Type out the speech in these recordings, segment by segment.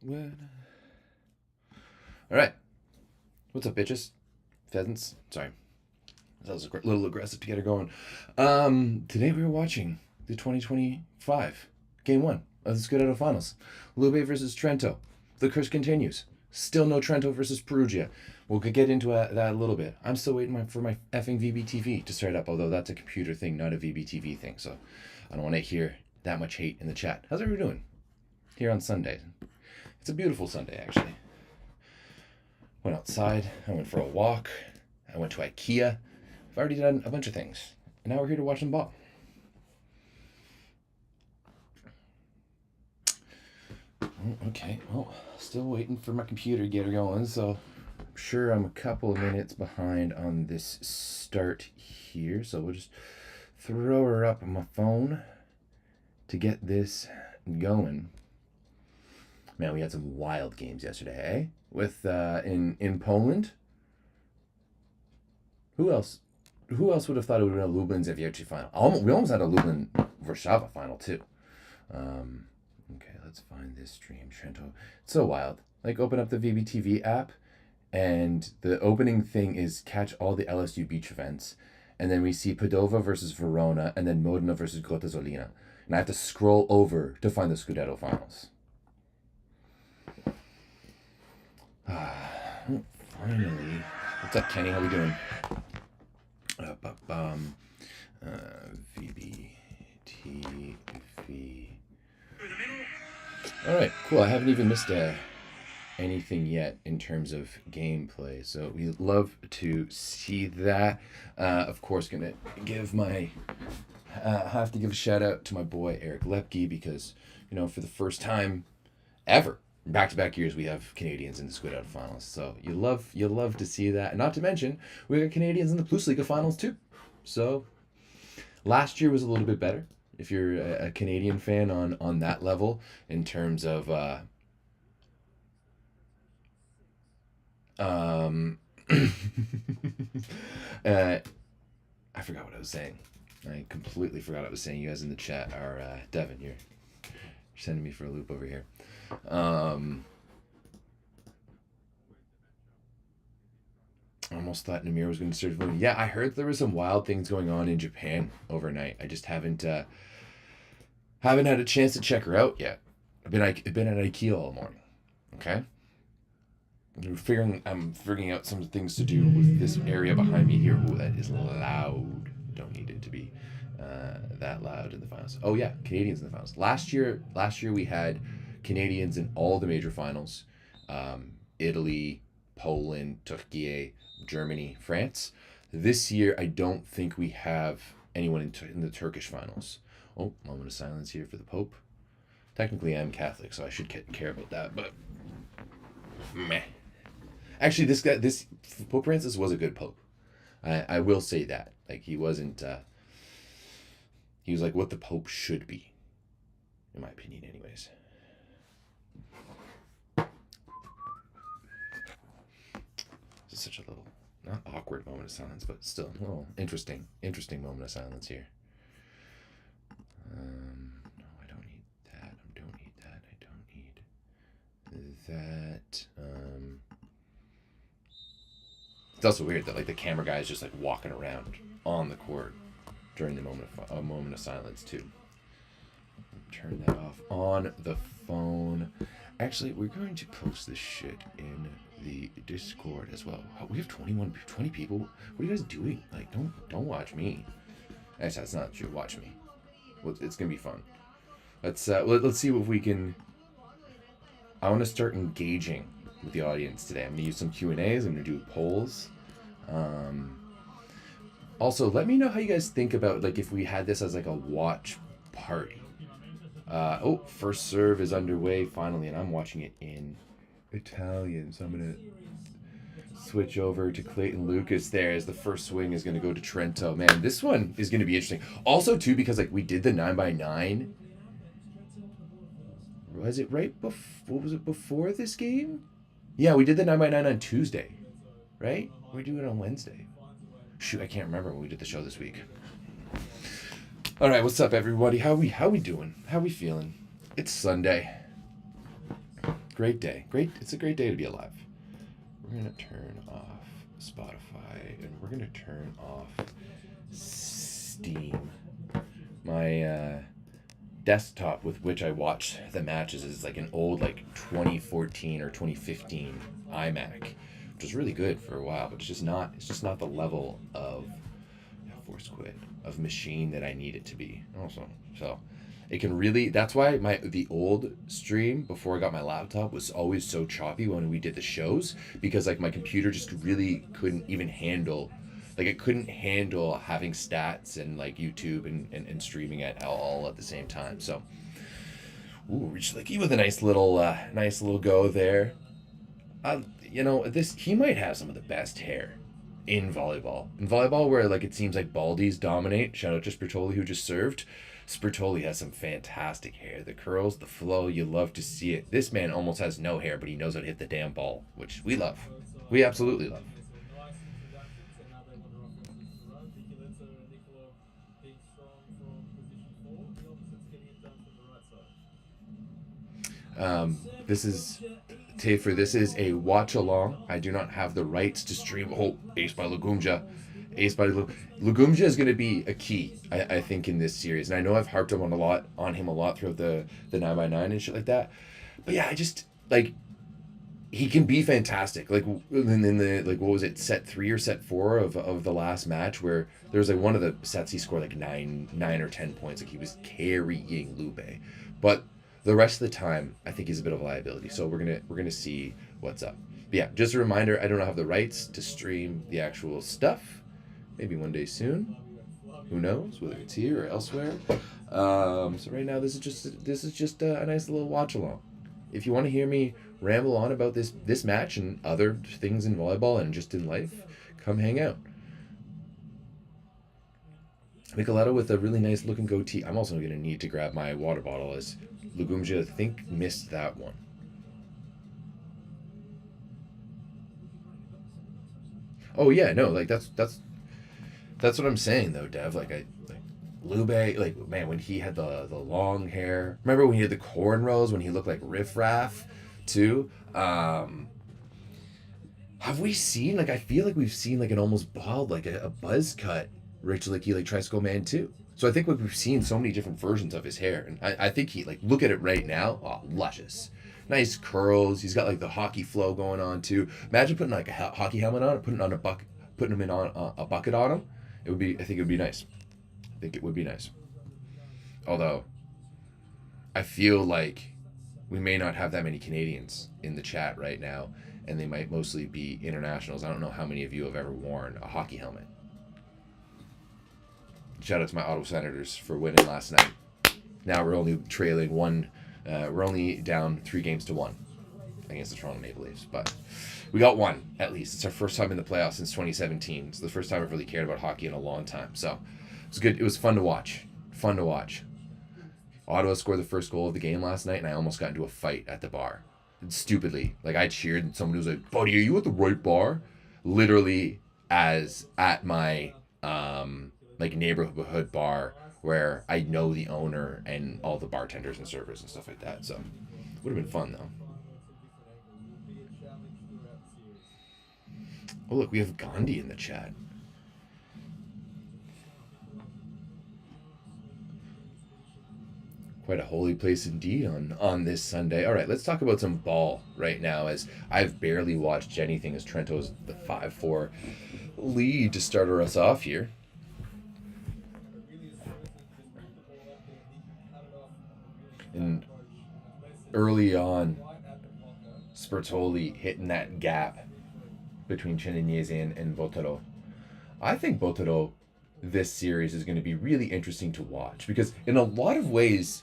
All right. What's up, bitches? Pheasants? Sorry. That was a little aggressive to get her going. Today we were watching the 2025 Game 1 of the Scudetto Finals. Lube versus Trento. The curse continues. Still no Trento versus Perugia. We'll get into that a little bit. I'm still waiting for my effing VBTV to start up, although that's a computer thing, not a VBTV thing, so I don't want to hear that much hate in the chat. How's everyone doing? Here on Sunday. It's a beautiful Sunday, actually. Went outside. I went for a walk. I went to IKEA. I've already done a bunch of things. And now we're here to watch them ball. Okay, well, still waiting for my computer to get her going, so I'm sure I'm a couple of minutes behind on this start here, so we'll just throw her up on my phone to get this going. Man, we had some wild games yesterday, eh? With in Poland. Who else would have thought it would have been a Lublin Zawiecki final? We almost had a Lublin Warszawa final too. Okay, let's find this stream. Trento. It's so wild. Like, open up the VBTV app, and the opening thing is catch all the LSU beach events, and then we see Padova versus Verona, and then Modena versus Grotta Zolina. And I have to scroll over to find the Scudetto finals. Finally. What's up, Kenny? How we doing? VBTV. All right, cool. I haven't even missed anything yet in terms of gameplay, so we love to see that. Of course, gonna give have to give a shout out to my boy Eric Lepke, because for the first time ever, back-to-back years, we have Canadians in the Scudetto finals. So you love to see that. And not to mention, we got Canadians in the Plus Liga finals too. So last year was a little bit better, if you're a Canadian fan on that level, in terms of I forgot what I was saying. I completely forgot what I was saying. You guys in the chat are Devin, you're sending me for a loop over here. I almost thought Namir was going to start voting. Yeah, I heard there were some wild things going on in Japan overnight. I just haven't had a chance to check her out yet. I've been at IKEA all morning. Okay, I'm figuring out some things to do with this area behind me here. Ooh, that is loud. Don't need it to be that loud in the finals. Oh yeah, Canadians in the finals. Last year we had Canadians in all the major finals. Italy, Poland, Turkey, Germany, France. This year, I don't think we have anyone in the Turkish finals. Oh, moment of silence here for the Pope. Technically, I'm Catholic, so I should care about that, but meh. Actually, this Pope Francis was a good Pope. I will say that. Like, he wasn't. He was like what the Pope should be, in my opinion, anyways. This is such a little, not awkward moment of silence, but still a little interesting moment of silence here. No, I don't need that. I don't need that. I don't need that. It's also weird that, like, the camera guy is just, like, walking around on the court during the moment of silence too. Turn that off on the phone. Actually, we're going to post this shit in the Discord as well. Oh, we have 20 people. What are you guys doing? Like, don't watch me. Actually, that's not true. Watch me. Well, it's gonna be fun. Let's see if we can. I want to start engaging with the audience today. I'm gonna use some Q&As. I'm gonna do polls. Also, let me know how you guys think about, like, if we had this as like a watch party. First serve is underway finally, and I'm watching it in Italian, so I'm gonna switch over to Clayton Lucas there, as the first swing is gonna go to Trento. Man, this one is gonna be interesting. Also, too, because, like, we did the 9x9. Was it right before? What was it, before this game? Yeah, we did the 9x9 on Tuesday, right? We're doing it on Wednesday. Shoot, I can't remember when we did the show this week. All right, what's up, everybody? How we doing? How we feeling? It's Sunday. Great day. Great. It's a great day to be alive. We're going to turn off Spotify and we're going to turn off Steam. My desktop with which I watch the matches is like an old 2014 or 2015 iMac, which was really good for a while, but it's just not the level of force quit of machine that I need it to be. Also, so it can really, that's why the old stream before I got my laptop was always so choppy when we did the shows, because my computer just really couldn't even handle, it couldn't handle having stats and YouTube and streaming it all at the same time. So reached with a nice little go there. He might have some of the best hair in volleyball. In volleyball, where it seems like baldies dominate. Shout out to Spertoli, who just served. Spertoli has some fantastic hair. The curls, the flow, you love to see it. This man almost has no hair, but he knows how to hit the damn ball, which we love. We absolutely love. This is a watch along. I do not have the rights to stream. Oh, ace by Lugumja. Lugumja is going to be a key, I think, in this series. And I know I've harped on him a lot throughout the 9x9 and shit like that. But yeah, I just he can be fantastic. In the what was it, set 3 or set 4 of the last match, where there was one of the sets he scored 9 or 10 points. He was carrying Lube. But the rest of the time, I think he's a bit of a liability. So we're gonna see what's up. But yeah, just a reminder, I don't have the rights to stream the actual stuff. Maybe one day soon. Who knows? Whether it's here or elsewhere. So right now, this is just a nice little watch along. If you want to hear me ramble on about this match and other things in volleyball and just in life, come hang out. Micheleto with a really nice looking goatee. I'm also going to need to grab my water bottle, as Lugumja, I think, missed that one. Oh yeah, no, that's what I'm saying though, Dev. Lube, man, when he had the long hair. Remember when he had the cornrows, when he looked like Riff Raff too? Have we seen, I feel like we've seen an almost bald, a buzz cut Rich Licky Tricycle Man too. So I think we've seen so many different versions of his hair, and I think he look at it right now, luscious, nice curls. He's got the hockey flow going on too. Imagine putting a hockey helmet on, putting him in on a bucket on him. I think it would be nice. I think it would be nice. Although, I feel like we may not have that many Canadians in the chat right now, and they might mostly be internationals. I don't know how many of you have ever worn a hockey helmet. Shout out to my Ottawa Senators for winning last night. Now we're only trailing one. We're only down 3-1 against the Toronto Maple Leafs, but we got one at least. It's our first time in the playoffs since 2017. It's the first time I've really cared about hockey in a long time. So it was good. It was fun to watch. Ottawa scored the first goal of the game last night, and I almost got into a fight at the bar. Stupidly, I cheered, and somebody was like, "Buddy, are you at the right bar?" Literally, as at my neighborhood bar where I know the owner and all the bartenders and servers and stuff like that. So would have been fun though. Oh look, we have Gandhi in the chat. Quite a holy place indeed on this Sunday. All right, let's talk about some ball right now, as I've barely watched anything, as Trento's the 5-4 lead to start us off here. And early on, Spertoli hitting that gap between Chinese and Botero. I think Botero, this series, is going to be really interesting to watch, because in a lot of ways,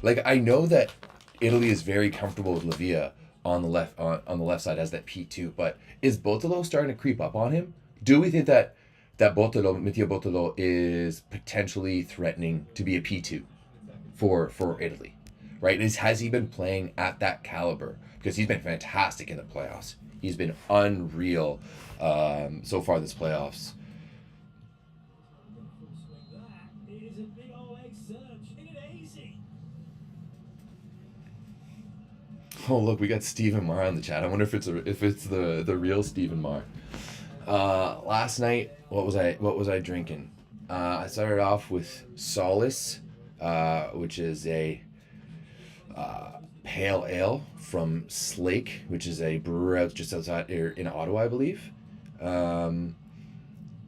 I know that Italy is very comfortable with Lavia on the left side as that P2, but is Botero starting to creep up on him? Do we think that Botero, Matteo Botero, is potentially threatening to be a P2 for Italy? Right? Has he been playing at that caliber? Because he's been fantastic in the playoffs. He's been unreal so far this playoffs. Oh look, we got Stephen Marr on the chat. I wonder if it's the real Stephen Marr. Last night, what was I drinking? I started off with Solace, which is a pale ale from Slake, which is a brewer out just outside here in Ottawa, I believe. Um,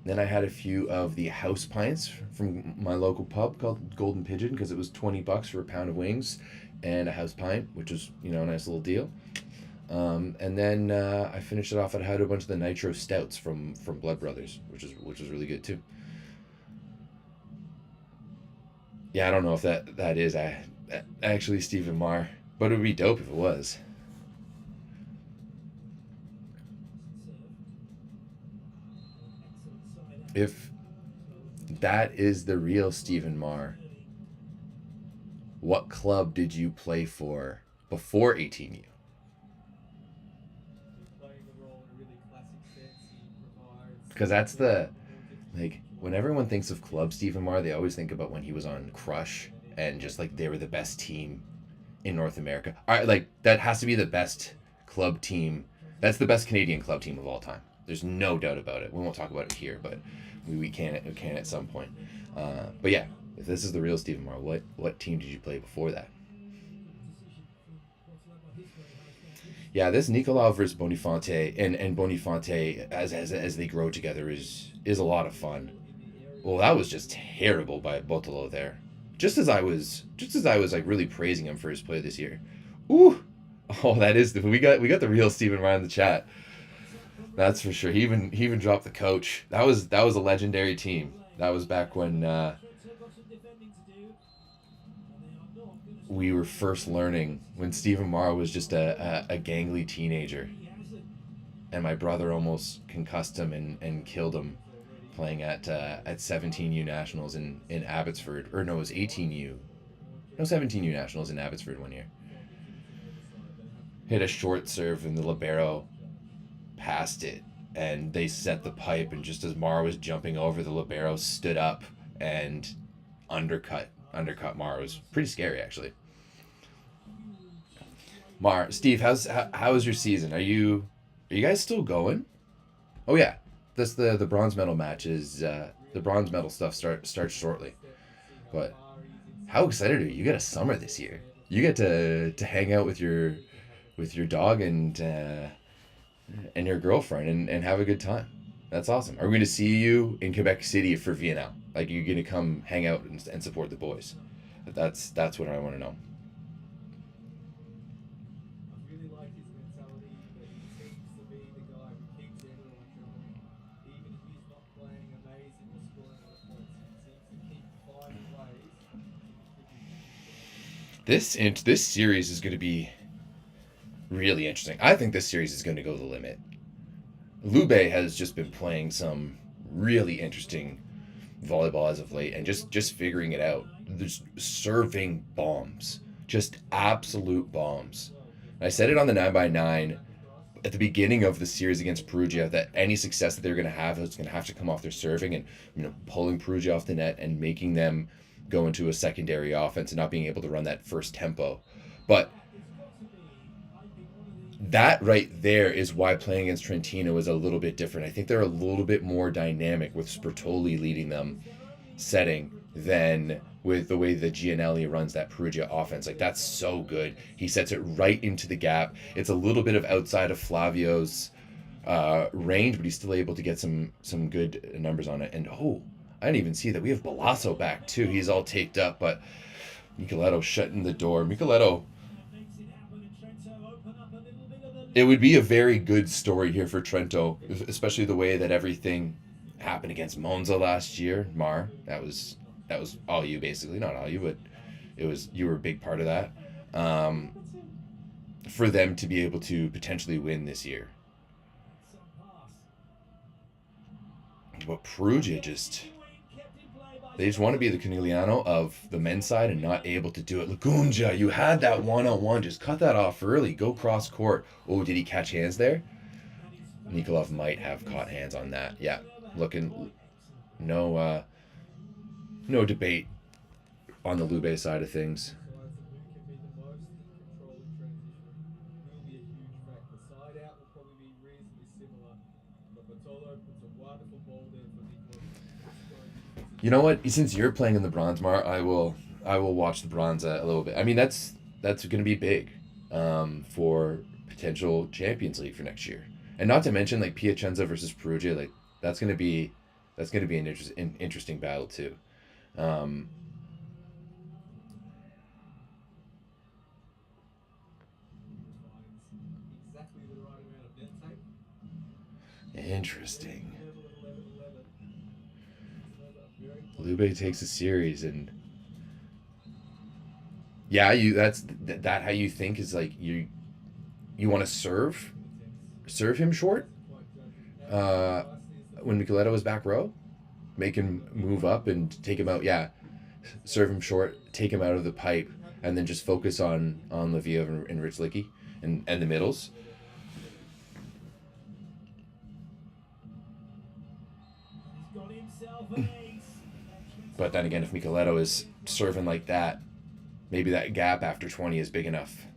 then I had a few of the house pints from my local pub called Golden Pigeon because it was $20 for a pound of wings and a house pint, which was a nice little deal. And then I finished it off. I had a bunch of the nitro stouts from Blood Brothers, which was really good too. Yeah, I don't know if that is actually Stephen Marr, but it would be dope if it was. If that is the real Stephen Marr, what club did you play for before 18U? Because that's the like when everyone thinks of Club Stephen Marr, they always think about when he was on Crush and just like they were the best team in North America. All right, like that has to be the best club team. That's the best Canadian club team of all time. There's no doubt about it. We won't talk about it here, but we can at some point. But yeah, if this is the real Stephen Marr, what team did you play before that? Yeah, this Nikolov versus Bonifonte and Bonifonte as they grow together is a lot of fun. Well, that was just terrible by Botolo there. Just as I was like really praising him for his play this year. Ooh. Oh, we got the real Stephen Ryan in the chat. That's for sure. He even dropped the coach. That was a legendary team. That was back when we were first learning when Stephen Marr was just a gangly teenager, and my brother almost concussed him and killed him playing at 17U Nationals in Abbotsford. Or no, it was 18U. No, 17U Nationals in Abbotsford one year. Hit a short serve and the libero passed it, and they set the pipe, and just as Marr was jumping over, the libero stood up and undercut Marr. It was pretty scary actually. Mar, Steve, how's your season? Are you guys still going? Oh yeah, that's the bronze medal match is the bronze medal stuff starts shortly. But how excited are you? You get a summer this year. You get to hang out with your dog and your girlfriend and have a good time. That's awesome. Are we going to see you in Quebec City for Vienna? Like, you're going to come hang out and support the boys? That's what I want to know. This series is going to be really interesting. I think this series is going to go the limit. Lube has just been playing some really interesting volleyball as of late, and just figuring it out. There's serving bombs, just absolute bombs. I said it on the 9x9 at the beginning of the series against Perugia that any success that they're going to have is going to have to come off their serving and pulling Perugia off the net and making them go into a secondary offense and not being able to run that first tempo. But that right there is why playing against Trentino is a little bit different. I think they're a little bit more dynamic with Spertoli leading them setting than with the way that Gianelli runs that Perugia offense. Like, that's so good. He sets it right into the gap. It's a little bit of outside of Flavio's range, but he's still able to get some good numbers on it. And I didn't even see that we have Balasso back too. He's all taped up, but Micheletto shutting the door. Micheletto, it would be a very good story here for Trento, especially the way that everything happened against Monza last year. Mar, that was all you basically, not all you, but you were a big part of that. For them to be able to potentially win this year, but Perugia they just want to be the Conigliano of the men's side and not able to do it. Lacungia, you had that one-on-one. Just cut that off early. Go cross court. Oh, did he catch hands there? Nikolov might have caught hands on that. Yeah, looking no debate on the Lube side of things. You know what? Since you're playing in the bronze, Mar, I will watch the bronze a little bit. I mean, that's going to be big, for potential Champions League for next year, and not to mention like Piacenza versus Perugia. Like that's going to be an interesting battle too. Um, Interesting. Lube takes a series, and yeah, you that how you think is like you want to serve him short. Uh, when Micheletto was back row, make him move up and take him out. Yeah, serve him short, take him out of the pipe, and then just focus on Leviev and Rich Licky and the middles. But then again, if Micheletto is serving like that, maybe that gap after 20 is big enough.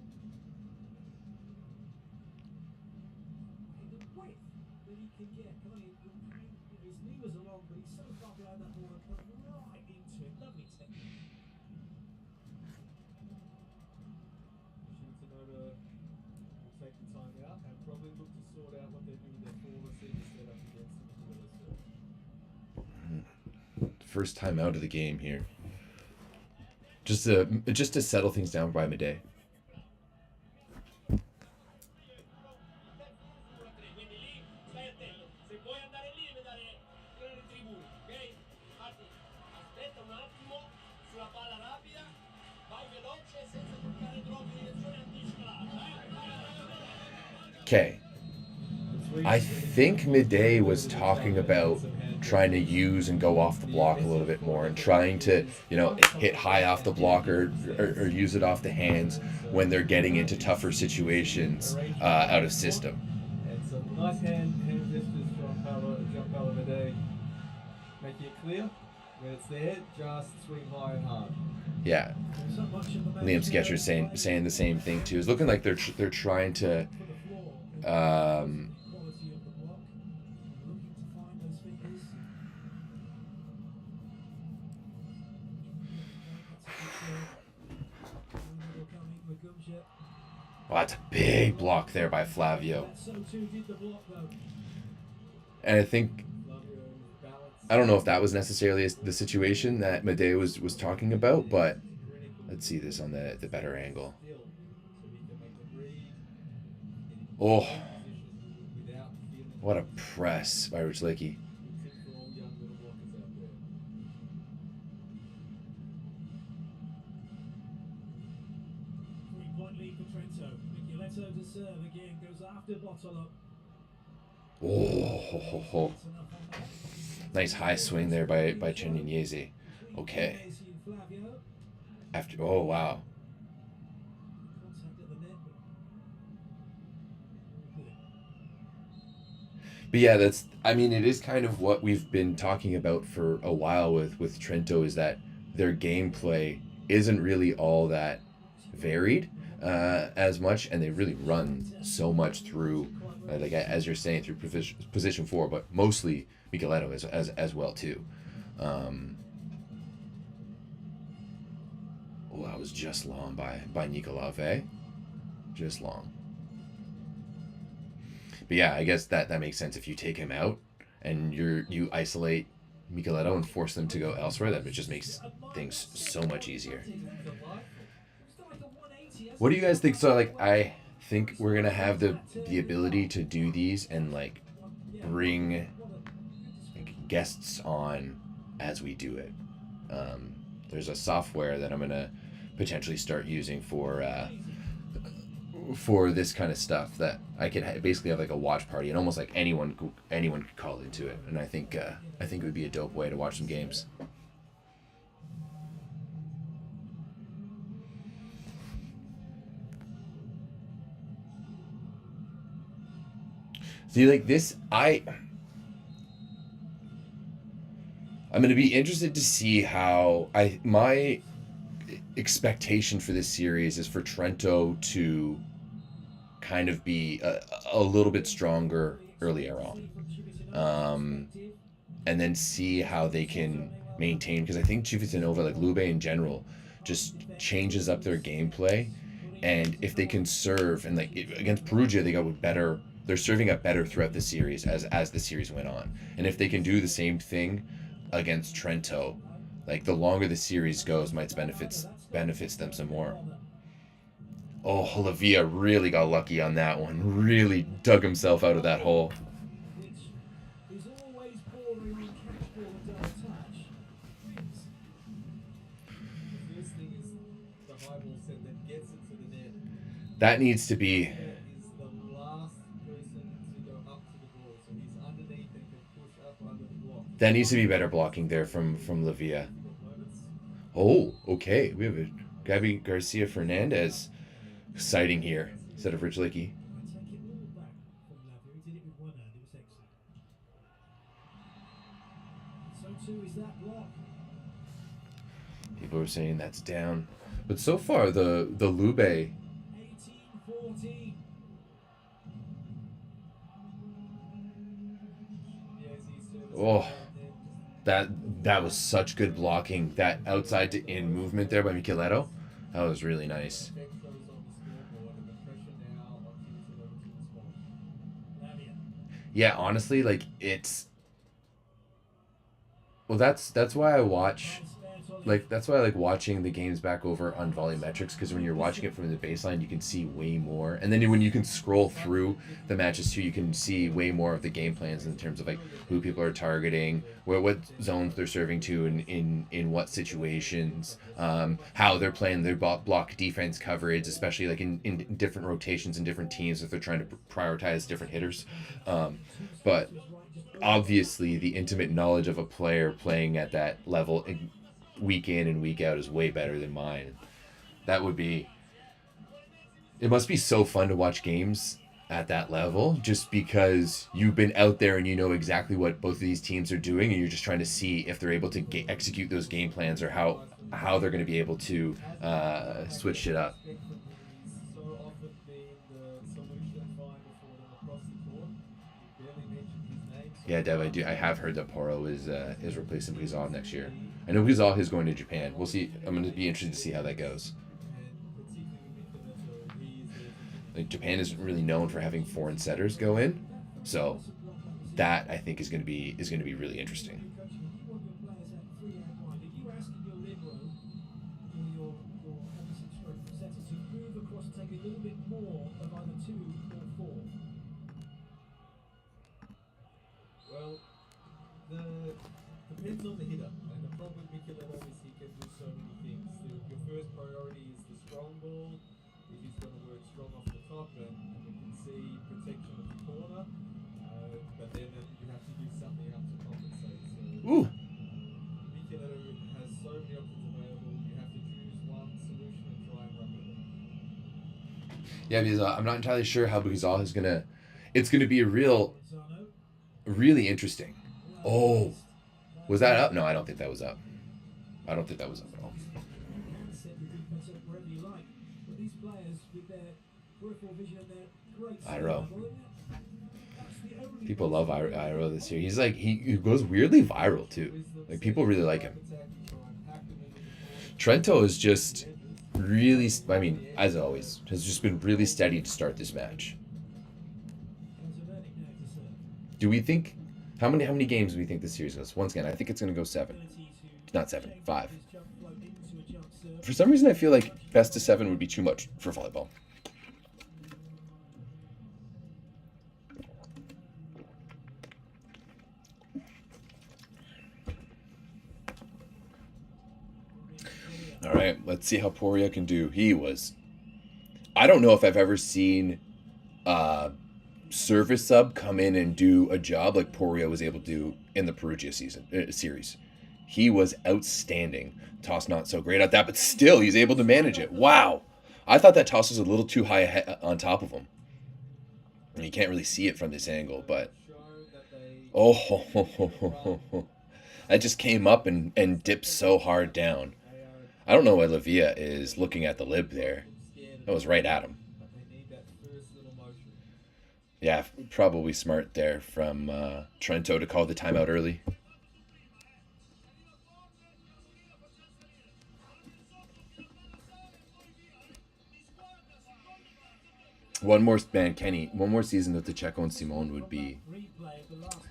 First time out of the game here. Just to settle things down by midday. Okay. I think midday was talking about trying to use and go off the block a little bit more and trying to, hit high off the block or use it off the hands when they're getting into tougher situations out of system. And some nice hand gestures from John Palamide, making it clear when it's there, just swing high and hard. Yeah. Liam Sketcher saying the same thing too. It's looking like they're trying to um, well, that's a big block there by Flavio. And I don't know if that was necessarily the situation that Medea was talking about, but let's see this on the better angle. Oh, what a press by Richlicki. Oh, nice high swing there by Cheniniese. Okay. Oh wow. But yeah, it is kind of what we've been talking about for a while with Trento, is that their gameplay isn't really all that varied as much, and they really run so much through, like as you're saying, through position four, but mostly Micheletto as well too. Oh, that was just long by Nicolave, just long. But yeah, I guess that makes sense. If you take him out and you isolate Micheletto and force them to go elsewhere, that just makes things so much easier. What do you guys think? So like, I think we're gonna have the ability to do these and like bring like guests on as we do it. There's a software that I'm gonna potentially start using for this kind of stuff, that I could basically have like a watch party, and almost like anyone could call into it, and I think it would be a dope way to watch some games. See, like this, I'm gonna be interested to see how my expectation for this series is for Trento to kind of be a little bit stronger earlier on, and then see how they can maintain, because I think Civitanova, like Lube in general, just changes up their gameplay. And if they can serve, and like against Perugia, they got better. They're serving up better throughout the series as the series went on. And if they can do the same thing against Trento, like the longer the series goes, might benefits them some more. Oh, Lavia really got lucky on that one. Really dug himself out of that hole. That needs to be. That needs to be better blocking there from Lavia. Oh, okay. We have a Gabby Garcia Fernandez sighting here instead of Rich Lickey. People are saying that's down, but so far the Lube. Oh, that was such good blocking. That outside to in movement there by Micheletto, that was really nice. Yeah, honestly, like it's. Well, that's why I watch. Like that's why I like watching the games back over on volumetrics, because when you're watching it from the baseline, you can see way more, and then when you can scroll through the matches too, you can see way more of the game plans in terms of like who people are targeting, what zones they're serving to, in what situations, how they're playing their block defense coverage, especially like in different rotations and different teams if they're trying to prioritize different hitters, but obviously the intimate knowledge of a player playing at that level week in and week out is way better than mine. That would be. It must be so fun to watch games at that level, just because you've been out there and you know exactly what both of these teams are doing, and you're just trying to see if they're able to execute those game plans, or how they're going to be able to switch shit up. Yeah, Dev, I have heard that Poro is replacing Guizal next year. I know Guizal is going to Japan. We'll see. I'm going to be interested to see how that goes. Like Japan isn't really known for having foreign setters go in, so that I think is going to be really interesting. Depends on the hitter, and the problem with Micheletto is he can do so many things. Your first priority is the strong ball. If he's going to work strong off the top, and we can see protection of the corner, but then you have to do something up to compensate. So Ooh. Micheletto has so many options available. You have to choose one solution and try and run with it. Yeah, because I'm not entirely sure how Guizal is gonna. It's gonna be really interesting. Oh, was that up? No, I don't think that was up. I don't think that was up at all. Iro. People love Iro this year. He's like he goes weirdly viral too. Like people really like him. Trento is just really. I mean, as always, has just been really steady to start this match. Do we think how many games do we think this series goes? Once again, I think it's going to go 7. Not 7, 5. For some reason, I feel like best of 7 would be too much for volleyball. All right, let's see how Poria can do. I don't know if I've ever seen service sub come in and do a job like Poria was able to do in the Perugia series. He was outstanding. Toss not so great at that, but still he's able to manage it. Wow. I thought that toss was a little too high on top of him. And you can't really see it from this angle, but that just came up and dipped so hard down. I don't know why Lavia is looking at the lib there. That was right at him. Yeah, probably smart there from Trento to call the timeout early. One more man, Kenny. One more season with the Checo and Simone would be.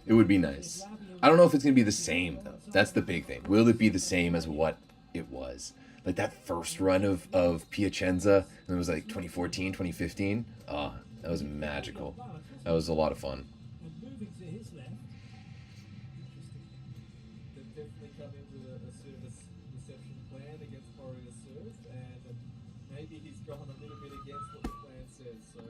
It would be nice. I don't know if it's gonna be the same though. That's the big thing. Will it be the same as what it was? Like that first run of Piacenza, and it was like 2014, 2015. Ah, that was magical. That was a lot of fun. They've definitely come in with a service reception plan against Warrior serve, and maybe he's gone a little bit against what the plan says. So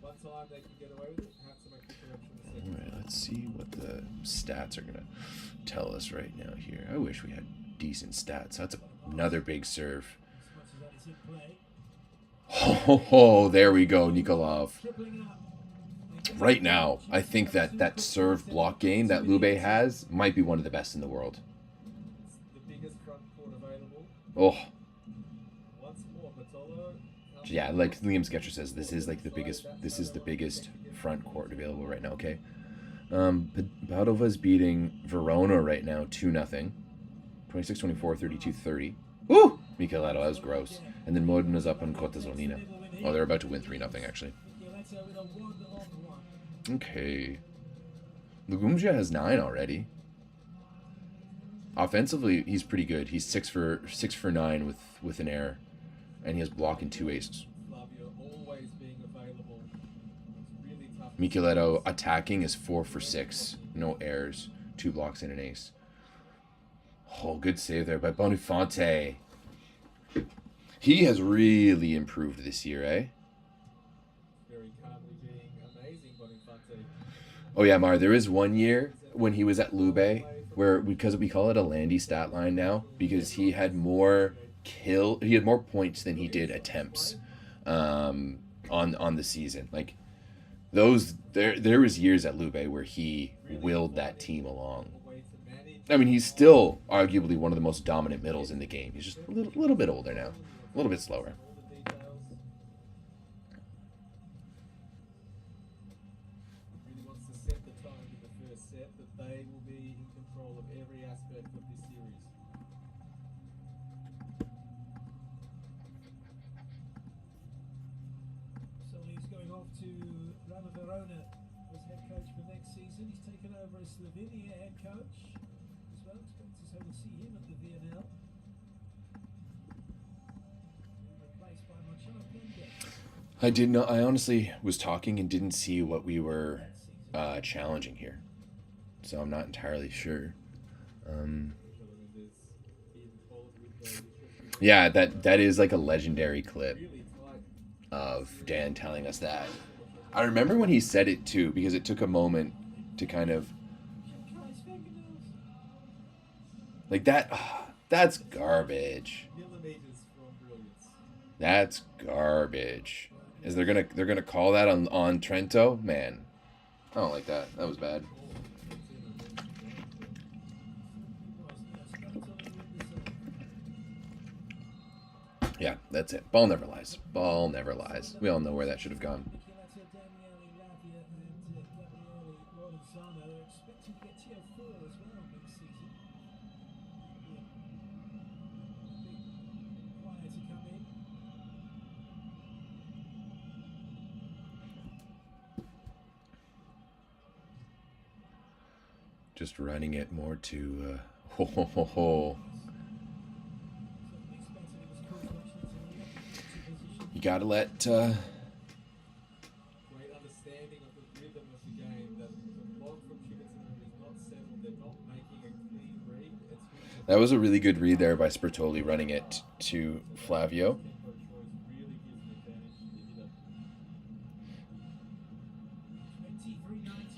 one time they can get away with it, have to make the correction the second. All right, let's see what the stats are gonna tell us right now here. I wish we had decent stats. That's another big serve. Oh, there we go, Nikolov. Right now, I think that serve block game that Lube has might be one of the best in the world. It's the biggest front court available. Oh, Once more, Bartolo. yeah, like Liam Sketcher says, this is like the biggest. This is the biggest front court available right now. Okay, Padova's beating Verona right now 2-0, 26-24, 32-30. Woo! Micheleto, that was gross. And then Modena's up on Cotasolina. Oh, they're about to win 3-0 actually. Okay. Lugumja has 9 already. Offensively, he's pretty good. He's 6 for 9 with an error, and he has block and 2 aces. Flavio always being available. It's really tough. Micheleto attacking is 4 for 6, no errors, 2 blocks and an ace. Oh, good save there by Boniface. He has really improved this year, eh? Very calmly being amazing, Boniface. Oh yeah, Mar, there is one year when he was at Lube where, because we call it a Landy stat line now, because he had more points than he did attempts on the season. Like those there was years at Lube where he willed that team along. I mean, he's still arguably one of the most dominant middles in the game. He's just a little bit older now, a little bit slower. Really wants to set the tone in the first set that they will be in control of every aspect of this series. So he's going off to Rama Verona as head coach for next season. He's taken over as Slovenia head coach as well. Expect to say we'll see him at the VNL. Replaced by Marcelo Pende. I did not. I honestly was talking and didn't see what we were challenging here, so I'm not entirely sure. Yeah, that is like a legendary clip of Dan telling us that. I remember when he said it too, because it took a moment to kind of like that. That's garbage. Millimeters from brilliance. That's garbage. Is they're gonna call that on Trento? Man, I don't like that. That was bad. Yeah, that's it. Ball never lies. Ball never lies. We all know where that should have gone. Just running it more to You gotta let Great understanding of the rhythm of the game. That the block from Civitanova is not settled. They're not making a clean read. It's that was a really good read there by Spertoli, running it to Flavio.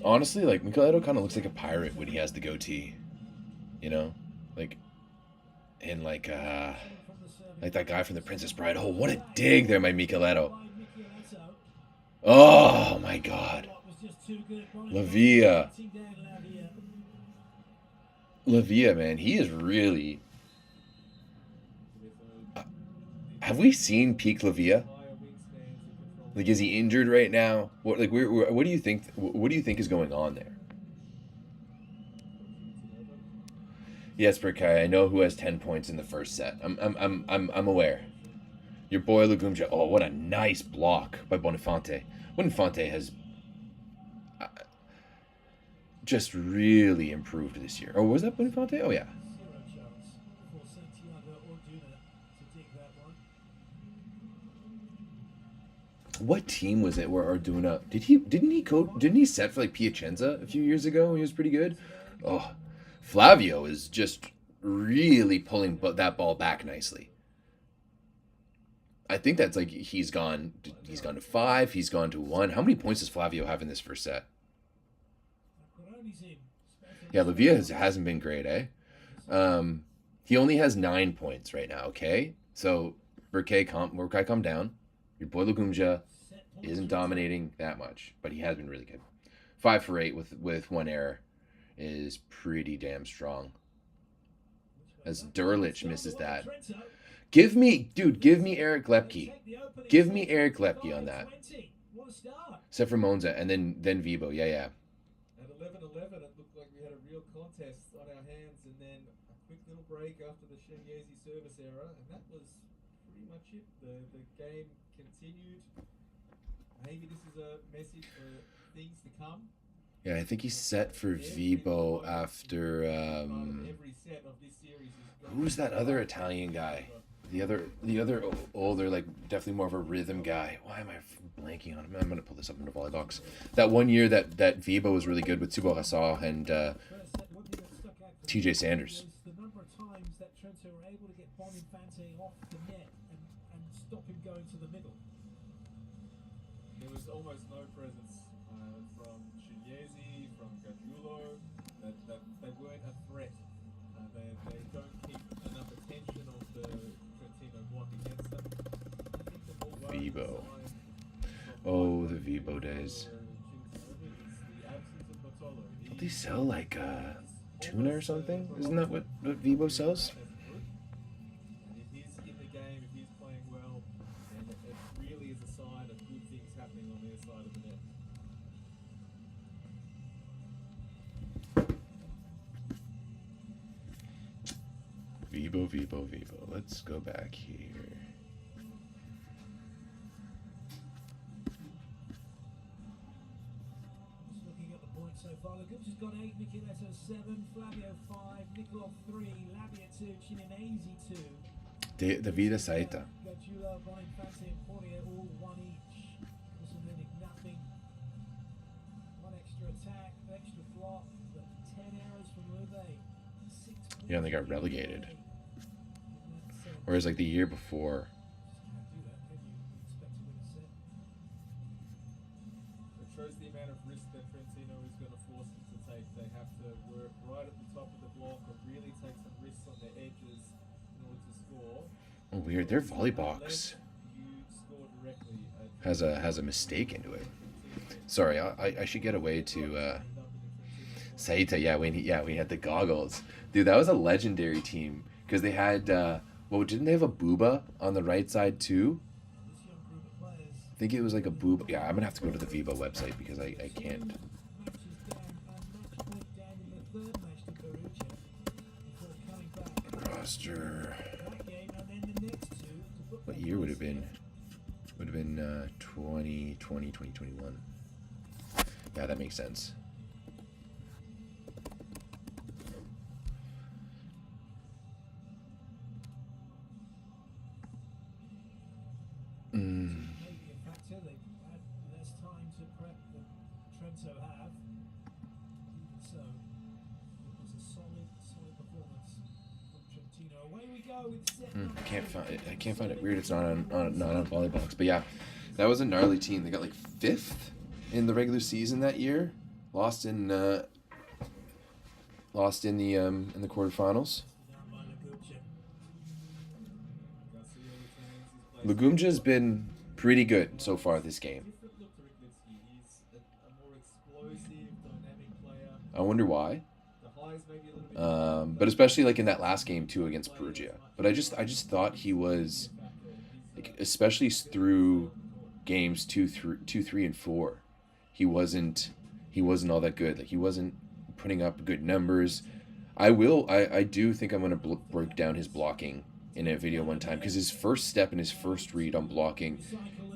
Honestly, like Micheleto kind of looks like a pirate when he has the goatee, you know, like like that guy from The Princess Bride. Oh, what a dig there, my Micheleto. Oh my God, Lavia, man, he is really. Have we seen peak Lavia? Like, is he injured right now? What do you think? What do you think is going on there? Yes, Berkai, I know who has 10 points in the first set. I'm aware. Your boy Lugumja. Oh, what a nice block by Bonifante. Bonifante has just really improved this year. Oh, was that Bonifante? Oh, yeah. Zero chance for Santiago Orduna to dig that one. What team was it where Orduna didn't he set for like Piacenza a few years ago? He was pretty good. Oh, Flavio is just really pulling that ball back nicely. I think that's like he's gone to 5, he's gone to 1. How many points does Flavio have in this first set? Yeah, Lavia hasn't been great, eh? He only has 9 points right now, okay? So, Burkay, calm down. Your boy Lugumja isn't dominating that much, but he has been really good. 5 for 8 with 1 error is pretty damn strong. As Durlich misses that. Give me Eric Lepke. Give me Eric Lepke on that. Except for Monza, and then Vibo. Yeah. At 11-11, it looked like we had a real contest on our hands, and then a quick little break after the Shenyezi service error, and that was pretty much it. The game continued. Maybe this is a message for things to come. Yeah, I think he's set for Vibo after Every set of this series is who's that other Italian guy? The other older, like definitely more of a rhythm guy. Why am I blanking on him? I'm gonna pull this up into Volleybox. That one year that Vibo was really good with Tsubo Hasa and TJ Sanders. The number of times that Trento were able to get Bonifante off the net and stop him going to the middle. There was almost no presence from Chinyezi, from Gagiulo, that they weren't a threat. They don't keep enough attention of the Trentino block against them. I think the more Vibo. Oh, the Vibo days. Don't they sell like tuna or something? Isn't that what Vibo sells? And if he's in the game, if he's playing well, then it really is a sign of good things happening on their side of the net. Vibo. Let's go back here. Just looking at the points so far. Lugumja's got 8, Micheletto 7, Flavio 5, Nikolov 3, Labia 2, Chininese 2. Davida Saita. Gagiulo, Bonifante and Poirier all 1 each. Kusuminik nothing. 1 extra attack, extra flop, but 10 errors from Lube. 6 Yeah, and they got relegated. Whereas like the year before. It shows the amount of risk that Trentino is going to force them to take. They have to work right at the top of the block or really take some risks on their edges in order to score. Oh, weird. Their volley box You score directly has a mistake into it. Sorry, I should get away to Saita. Yeah, we had the goggles, dude. That was a legendary team because they had didn't they have a Booba on the right side too? I think it was like a Booba. Yeah, I'm gonna have to go to the Vibo website because I can't. Roster. What year would it have been? Would have been 2020, 2021. Yeah, that makes sense. Maybe a factor. They've had less time to prep than Trento have. Even so, it was a solid performance from Trentino. Away we go with set number I can't find it. Weird. It's not on Volleybox. But yeah, that was a gnarly team. They got like 5th in the regular season that year. Lost in the quarterfinals. Lugumja's been pretty good so far this game. He's a more explosive, dynamic player. I wonder why. The highs maybe a little bit. But especially like in that last game too against Perugia. But I just thought he was, like, especially through games 2, 3, and 4, he wasn't all that good. Like he wasn't putting up good numbers. I do think I'm gonna break down his blocking in a video one time because his first step and his first read on blocking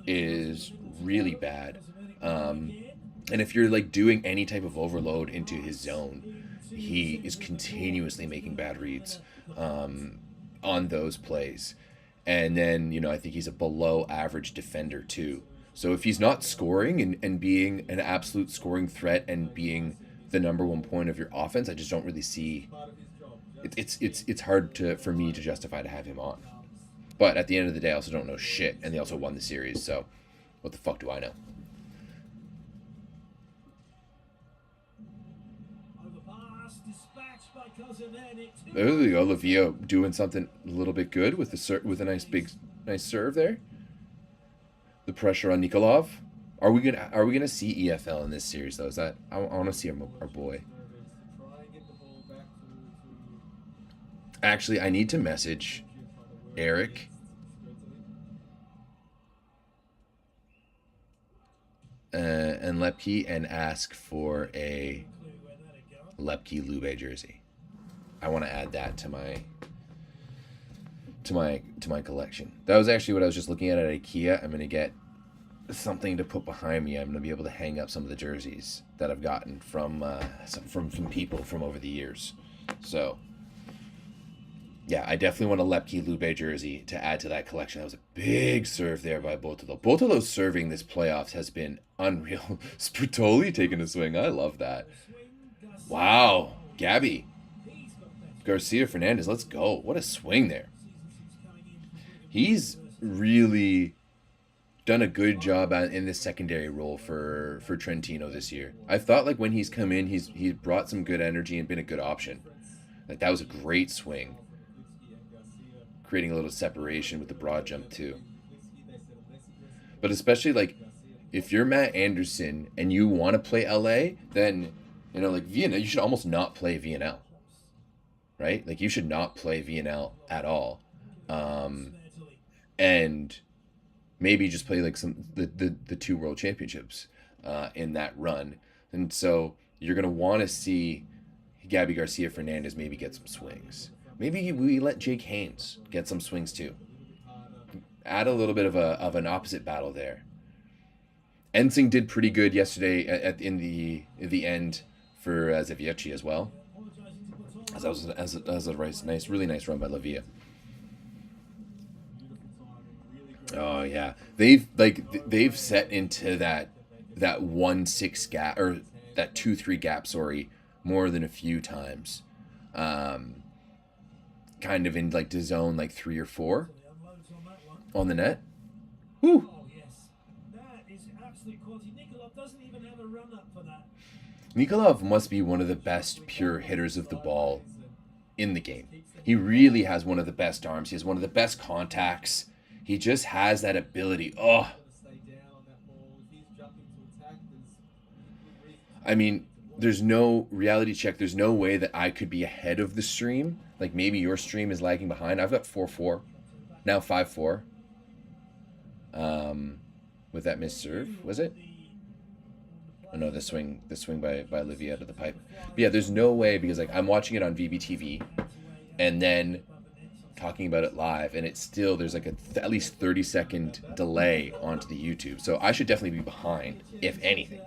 is really bad. And if you're like doing any type of overload into his zone, he is continuously making bad reads on those plays. And then, I think he's a below average defender too. So if he's not scoring and being an absolute scoring threat and being the number one point of your offense, I just don't really see. It's hard for me to justify to have him on. But at the end of the day, I also don't know shit, and they also won the series, so what the fuck do I know? There we go, Lavia doing something a little bit good with a nice serve there. The pressure on Nikolov. Are we gonna see EFL in this series though? Is that I want to see our boy. Actually, I need to message Eric and Lepke and ask for a Lepke Lube jersey. I want to add that to my collection. That was actually what I was just looking at IKEA. I'm gonna get something to put behind me. I'm gonna be able to hang up some of the jerseys that I've gotten from people from over the years. So yeah, I definitely want a Lepke Lube jersey to add to that collection. That was a big serve there by both of those. Both of those serving this playoffs has been unreal. Spritoli taking a swing. I love that. Wow, Gabby. Garcia Fernandez, let's go. What a swing there. He's really done a good job in this secondary role for Trentino this year. I thought like when he's come in, he's brought some good energy and been a good option. Like that was a great swing. Creating a little separation with the broad jump too. But especially like if you're Matt Anderson and you want to play LA, then like Vienna, you should almost not play VNL. Right? Like you should not play VNL at all. And maybe just play like the 2 world championships in that run. And so you're gonna want to see Gabby Garcia Fernandez maybe get some swings. Maybe we let Jake Haynes get some swings too. Add a little bit of an opposite battle there. Ensing did pretty good yesterday in the end for Zavieci as well. As a really nice run by Lavia. Oh yeah, they've set into that 1-6 gap or that 2-3 gap. Sorry, more than a few times. Kind of in like the zone like 3 or 4 on the net. Woo. Nikolov must be one of the best pure hitters of the ball in the game. He really has one of the best arms. He has one of the best contacts. He just has that ability. Oh. I mean, there's no reality check. There's no way that I could be ahead of the stream. Like maybe your stream is lagging behind. I've got 4-4. Now 5-4. With that missed serve, was it? Oh no, the swing by Olivia out of the pipe. But yeah, there's no way because like I'm watching it on VBTV and then talking about it live, and it's still there's like at least 30-second delay onto the YouTube. So I should definitely be behind, if anything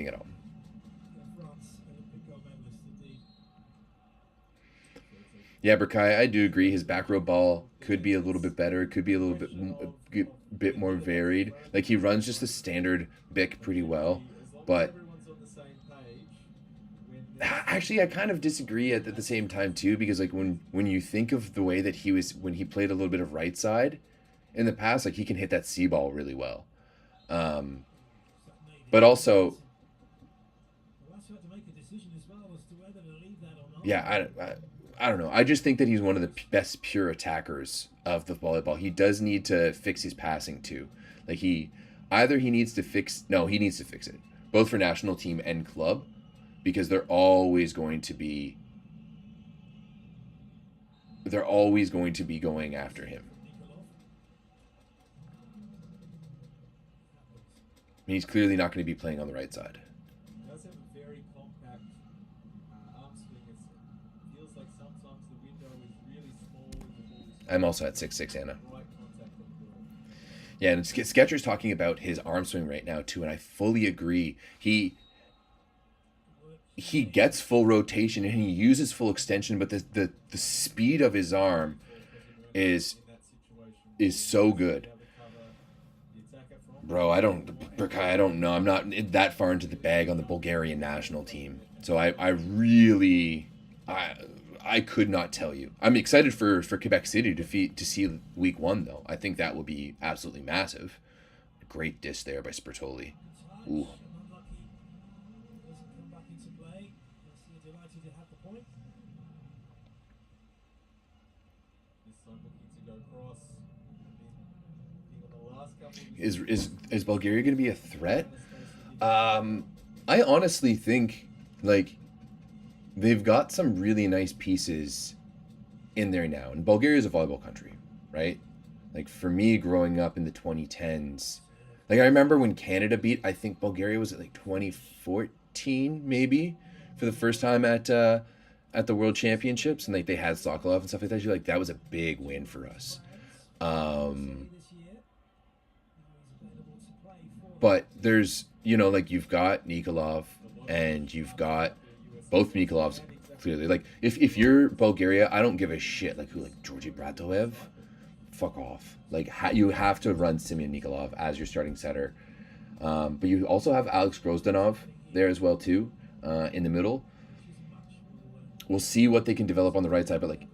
at all. Yeah, Berkai, I do agree. His back row ball could be a little bit better. It could be a little bit more varied. Like he runs just the standard Bic pretty well, but actually I kind of disagree at the same time too, because like when you think of the way that he was when he played a little bit of right side in the past, like he can hit that C ball really well. But also, yeah, I don't know. I just think that he's one of the best pure attackers of the volleyball. He does need to fix his passing too. Like he needs to fix it, both for national team and club, because they're always going to be going after him. And he's clearly not going to be playing on the right side. He does have a very compact arm swing. It feels like sometimes the window is really small with I'm also at 6'6", Anna. Right contact on the ball. Yeah, and Sketcher's talking about his arm swing right now too, and I fully agree. He gets full rotation and he uses full extension, but the speed of his arm is In that situation, is so good. be able to cover the attacker from Bro, I don't know. I'm not that far into the bag on the Bulgarian national team. So I really I could not tell you. I'm excited for Quebec City to see week 1 though. I think that will be absolutely massive. Great dish there by Spertoli. Ooh. Unlucky. Doesn't come back into play. They're delighted to have the point. this time looking to go cross. I think on the last couple of Is Bulgaria going to be a threat? I honestly think like they've got some really nice pieces in there now. And Bulgaria is a volleyball country, right? Like for me growing up in the 2010s, like I remember when Canada beat, I think Bulgaria was at like 2014 maybe for the first time at the World Championships, and like they had Sokolov and stuff like that. You're like that was a big win for us. This year, he's available to play for But there's, like you've got Nikolov and you've got both Nikolovs clearly. Like if you're Bulgaria, I don't give a shit. Like who, like Georgi Bratoev? Fuck off. Like you have to run Simeon Nikolov as your starting setter. But you also have Alex Grozdanov there as well too, in the middle. We'll see what they can develop on the right side, but like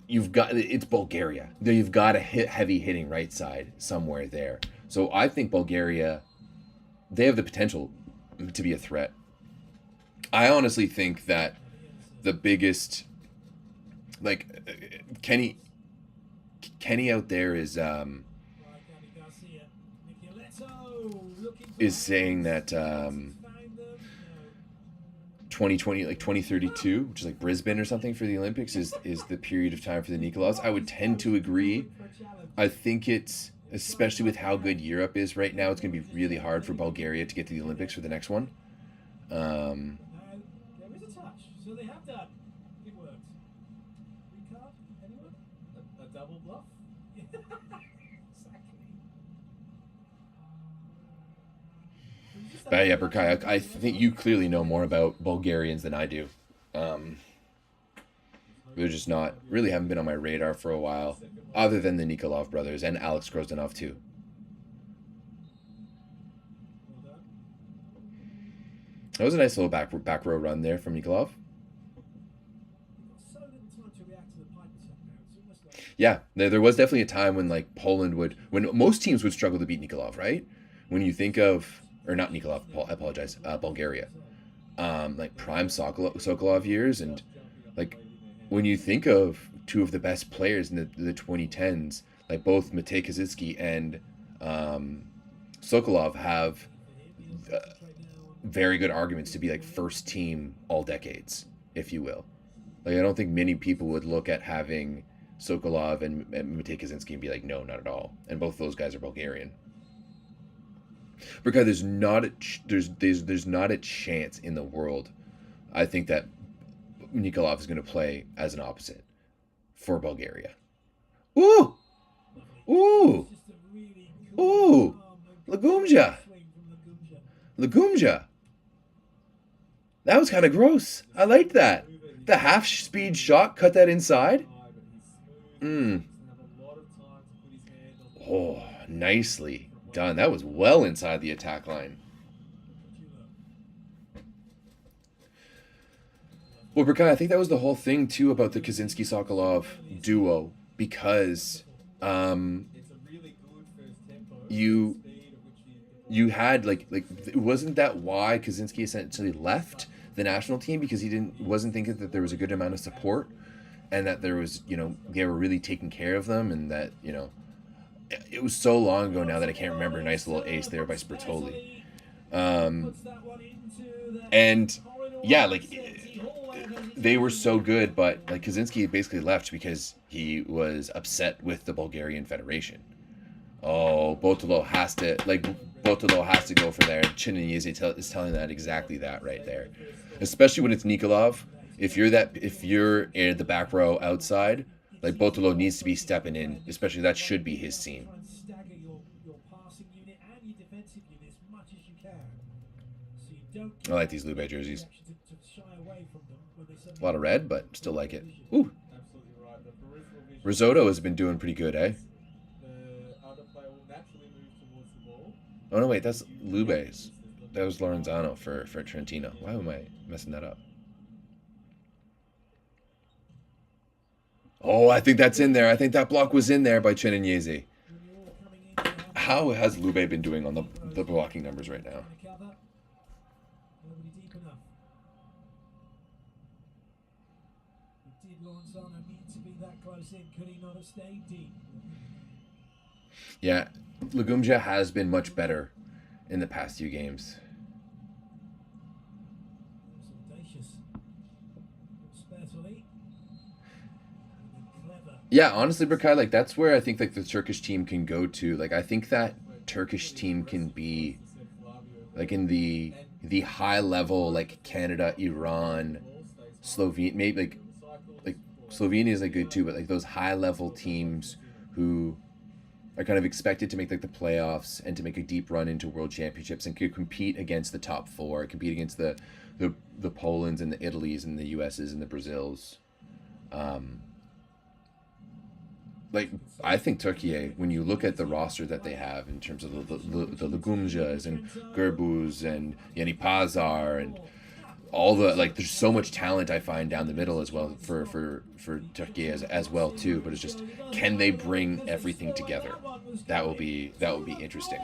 it's Bulgaria. You've got a heavy hitting right side somewhere there. So I think Bulgaria, they have the potential to be a threat. I honestly think that the biggest, like Kenny out there is saying that 2020, like 2032, which is like Brisbane or something for the Olympics, is the period of time for the Nikolavs. I would tend to agree. I think it's, especially with how good Europe is right now, it's going to be really hard for Bulgaria to get to the Olympics for the next one. There is a touch, so they have done. It worked. Ricard, anyone? a double bluff. Exactly. But yeah, Berkay, I think you clearly know more about Bulgarians than I do. They're just not, really haven't been on my radar for a while, other than the Nikolov brothers and Alex Grozdanov too. That was a nice little back row run there from Nikolov. So little time to react to the pipe attack now. It's almost like Yeah, there was definitely a time when like Poland when most teams would struggle to beat Nikolov, right? When you think of, or not Nikolov, I apologize, Bulgaria, like prime Sokolov years, and like when you think of two of the best players in the 2010s, like both Matej Kaczynski and Sokolov have very good arguments to be like first team all decades, if you will. Like I don't think many people would look at having Sokolov and Matej Kaczynski and be like, no, not at all. And both those guys are Bulgarian. Because there's not a chance in the world, I think, that Nikolov is going to play as an opposite for Bulgaria. Ooh, ooh, just a really ooh, Lagumja, swing from Lagumja. That was kind of gross. I liked that. The half-speed shot, cut that inside. Oh, nicely done. That was well inside the attack line. Well, Berkay, I think that was the whole thing too about the Kaczynski-Sokolov duo, because It's a really good first tempo. you Speed at which you had like wasn't that why Kaczynski essentially left the national team, because he wasn't thinking that there was a good amount of support, and that there was, they were really taking care of them, and that, it was so long ago now that I can't remember. A nice little ace there by Spertoli. And yeah, like they were so good, but like Kaczynski basically left because he was upset with the Bulgarian Federation. Oh, Botolo has to go for there. Chinanieze is telling that exactly that right there. Especially when it's Nikolov. If you're in the back row outside, Like Botolo needs to be stepping in, especially that should be his scene. Try and stagger your passing unit and your defensive unit as much as you can. So you don't I like these Lube jerseys. to shy away from them when they A lot of red, but still like it. vision. Ooh, Absolutely right. The peripheral vision. Risotto has been doing pretty good, eh? The other player will naturally move towards the ball. Oh no, wait, that's Lube's. That was Lorenzano for Trentino. Why am I messing that up? Oh, I think that's in there. I think that block was in there by Chenanyeze. When you're all coming in, you have How has Lube been doing on the blocking numbers right now? to cover. Nobody deep enough. Did Lorenzano need to be that close in? Could he not have stayed deep? Yeah, Lagumja has been much better in the past few games. It was audacious. Spertoli. Clever. Yeah, honestly, Berkay, like that's where I think like the Turkish team can go to. Like I think that Turkish team can be like in the high level like Canada, Iran, Slovenia, maybe like Slovenia is like good too, but like those high level teams who are kind of expected to make like the playoffs and to make a deep run into world championships and could compete against the top four, compete against the Polands and the Italys and the US's and the Brazils. Like I think Turkey, when you look at the roster that they have in terms of the Lagumjas and Gerbuz and Yeni Pazar and all the like, there's so much talent I find down the middle as well for Turkey as well too. But it's just, can they bring everything together? That will be interesting.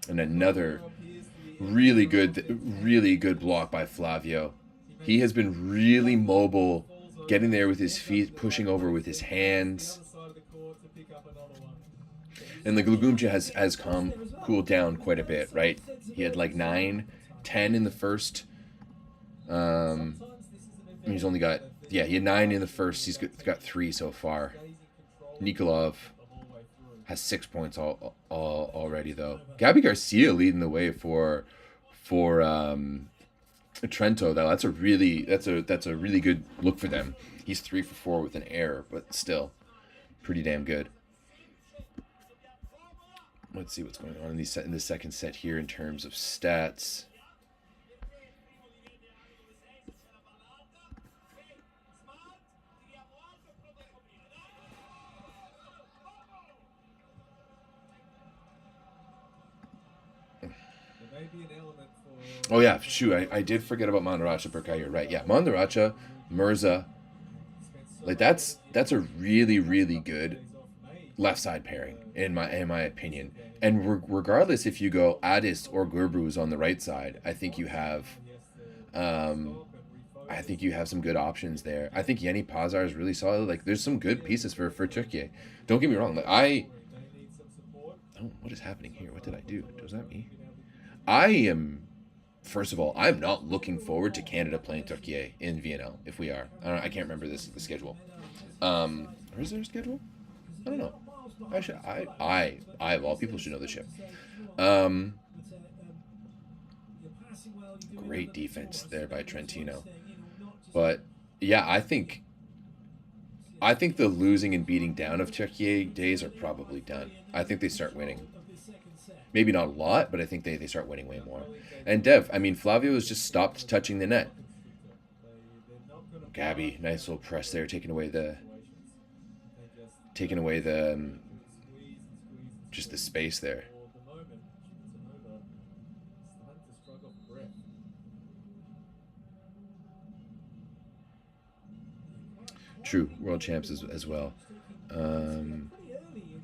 And another really good block by Flavio. He has been really mobile, getting there with his feet, pushing over with his hands. And the Lagumja has cooled down quite a bit, right? He had like 9, 10 in the first. He's only got, he had 9 in the first. He's got 3 so far. Nikolov has 6 points already though. Gabby Garcia leading the way for Trento though. That's a really good look for them. He's 3 for 4 with an error, but still pretty damn good. Let's see what's going on in the second set here in terms of stats. Oh yeah, shoot, I did forget about Mandaracha Berkay. You're right. Yeah, Mandaracha, Mirza, like that's a really good left side pairing in my opinion. And regardless if you go Addis or Gerbuz on the right side, I think you have some good options there. I think Yeni Pazar is really solid. Like there's some good pieces for Turkey. Don't get me wrong. Like what is happening here? What did I do? Was that me? First of all, I'm not looking forward to Canada playing Turkey in Vienna. If we are, I can't remember the schedule. Or is there a schedule? I don't know. I of all people should know this shit. Great defense there by Trentino, but yeah, I think the losing and beating down of Turkey days are probably done. I think they start winning. Maybe not a lot, but I think they start winning way more. And Dev, I mean, Flavio has just stopped touching the net. Gabby, nice little press there, taking away the just the space there. True, world champs as well.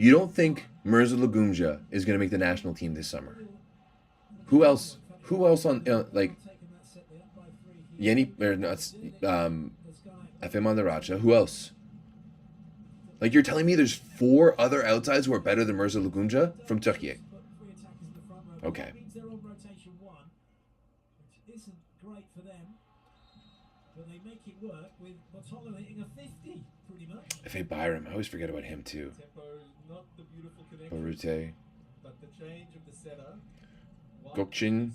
You don't think Mirza Lagumja is going to make the national team this summer? Who else on like Yeni or not? FM Mandaracha. Who else? Like you're telling me there's 4 other outsides who are better than Mirza Lagumja from Turkey? Okay. F.A. Byram, I always forget about him too. Barute. Gokchin,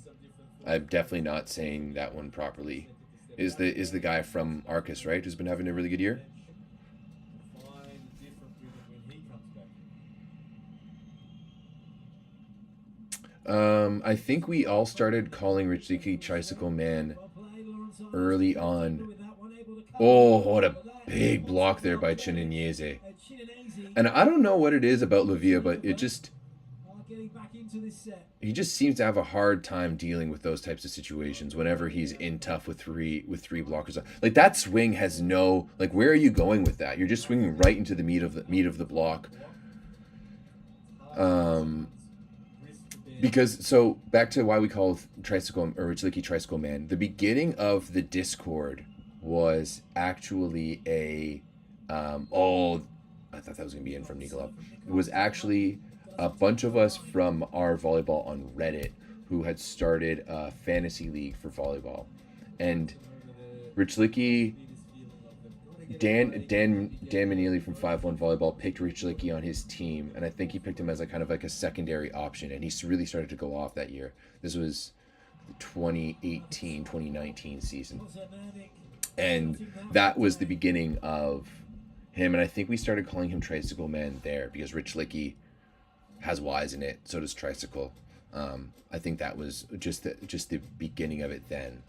I'm definitely not saying that one properly. Is the guy from Arcus, right? Who's been having a really good year? I think we all started calling Richiki Tricycle Man Well played, Lawrence Arnold. early on. With that one, able to cover. Oh, what a But that big block there by possible there. Chinenese. Chinenese And I don't know what it is about Lavia, but are getting back into this set. he just seems to have a hard time dealing with those types of situations whenever he's in tough with three blockers. Like that swing has no, like, where are you going with that? You're just swinging right into the meat of the block. Because, so back to why we call Tricycle or Richlicky Tricycle Man, the beginning of the Discord was actually a I thought that was gonna be in from Nikolov. It was actually a bunch of us from our volleyball on Reddit who had started a fantasy league for volleyball, and Richlicky, Dan Manili from 5-1 Volleyball picked Richlicky on his team, and I think he picked him as a kind of like a secondary option, and he really started to go off that year. This was the 2018-2019 season, and that was the beginning of him, and I think we started calling him Tricycle Man there because Richlicky has Y's in it, so does Tricycle. I think that was just the beginning of it then,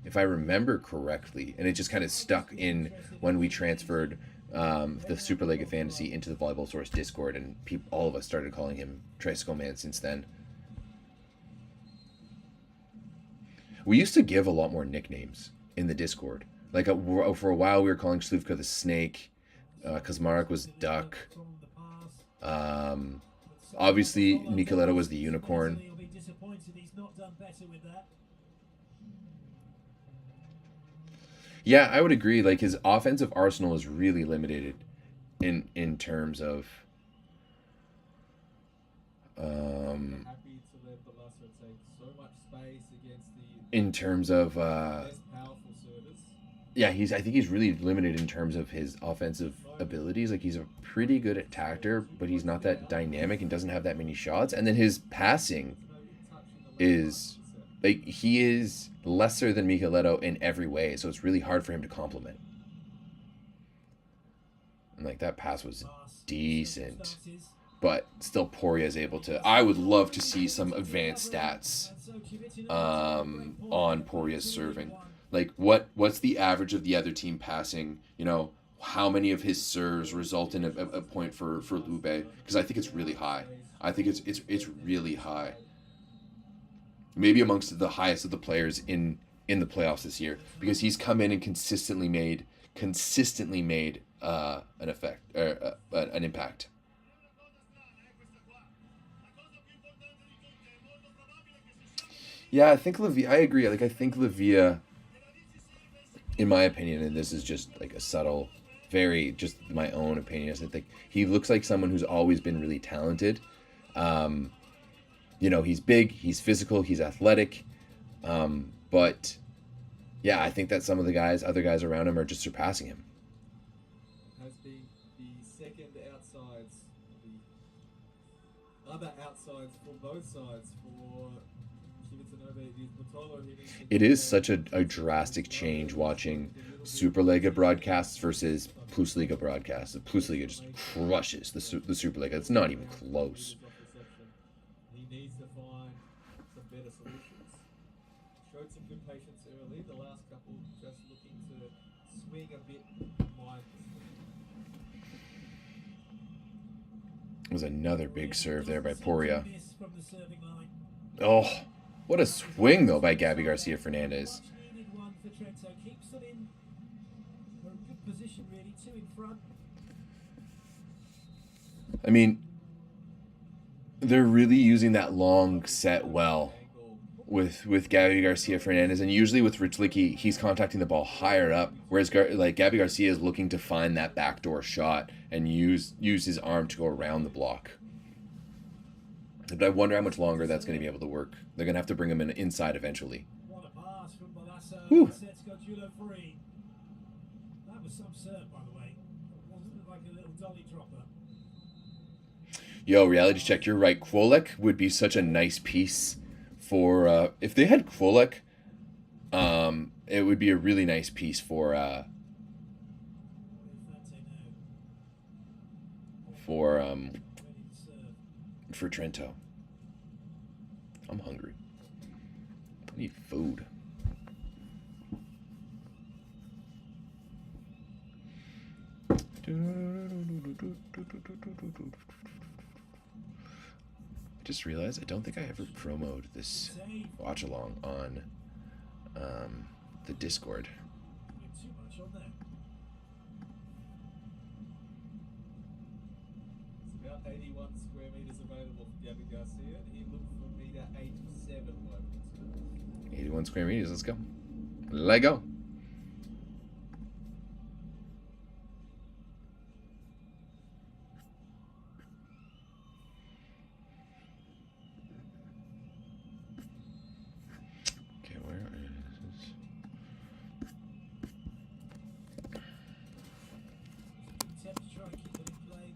if I remember correctly, and it just kind of stuck in when we transferred the Super League of Fantasy into the Volleyball Source Discord, and all of us started calling him Tricycle Man since then. We used to give a lot more nicknames in the Discord. Like for a while, we were calling Sluvka the Snake. Kazmarek was Duck. Obviously, Nicoletta was the Unicorn. Yeah, I would agree. Like, his offensive arsenal is really limited in terms of in terms of yeah, I think he's really limited in terms of his offensive abilities. Like, he's a pretty good attacker, but he's not that dynamic and doesn't have that many shots. And then his passing is, like, he is lesser than Micheletto in every way, so it's really hard for him to complement. And, like, that pass was decent, but still Poria is able to. I would love to see some advanced stats on Poria's serving. Like, what's the average of the other team passing? You know, how many of his serves result in a point for Lube? Because I think it's really high. I think it's really high. Maybe amongst the highest of the players in the playoffs this year, because he's come in and consistently made an effect, an impact. Yeah, I think Lavia. I agree. Like, I think Lavia, in my opinion, and this is just like a subtle, very just my own opinion, is I think he looks like someone who's always been really talented. You know, he's big, he's physical, he's athletic, but yeah, I think that some of the other guys around him are just surpassing him. Has been the second outsides, the other outsides for both sides for Civitanova. It is such a drastic change watching Superliga broadcasts versus Plusliga broadcasts. The Plusliga just crushes the Superliga. It's not even close. He needs to find some better solutions. Showed some good patience early. The last couple just looking to swing a bit mindlessly. It was another big serve there by Poria. Oh, what a swing, though, by Gabby Garcia Fernandez. I mean, they're really using that long set well with Gabby Garcia Fernandez, and usually with Richlicky, he's contacting the ball higher up, whereas Gabby Garcia is looking to find that backdoor shot and use his arm to go around the block. But I wonder how much longer that's going to be able to work. They're going to have to bring him inside eventually. What a pass from Balasso. Whew. That was some serve, by the way. It wasn't like a little dolly dropper. Yo, reality check, you're right. Kwolek would be such a nice piece for... if they had Kwolek, it would be a really nice piece for Trento. I'm hungry. I need food. I just realized I don't think I ever promoted this watch along on the Discord. Too much on there. It's about 81 square meters available for Gabby Garcia. He looked for meter 87 moments. 81 square meters. Let's go. Let go. Okay, where is... Attempt to try and keep it in play.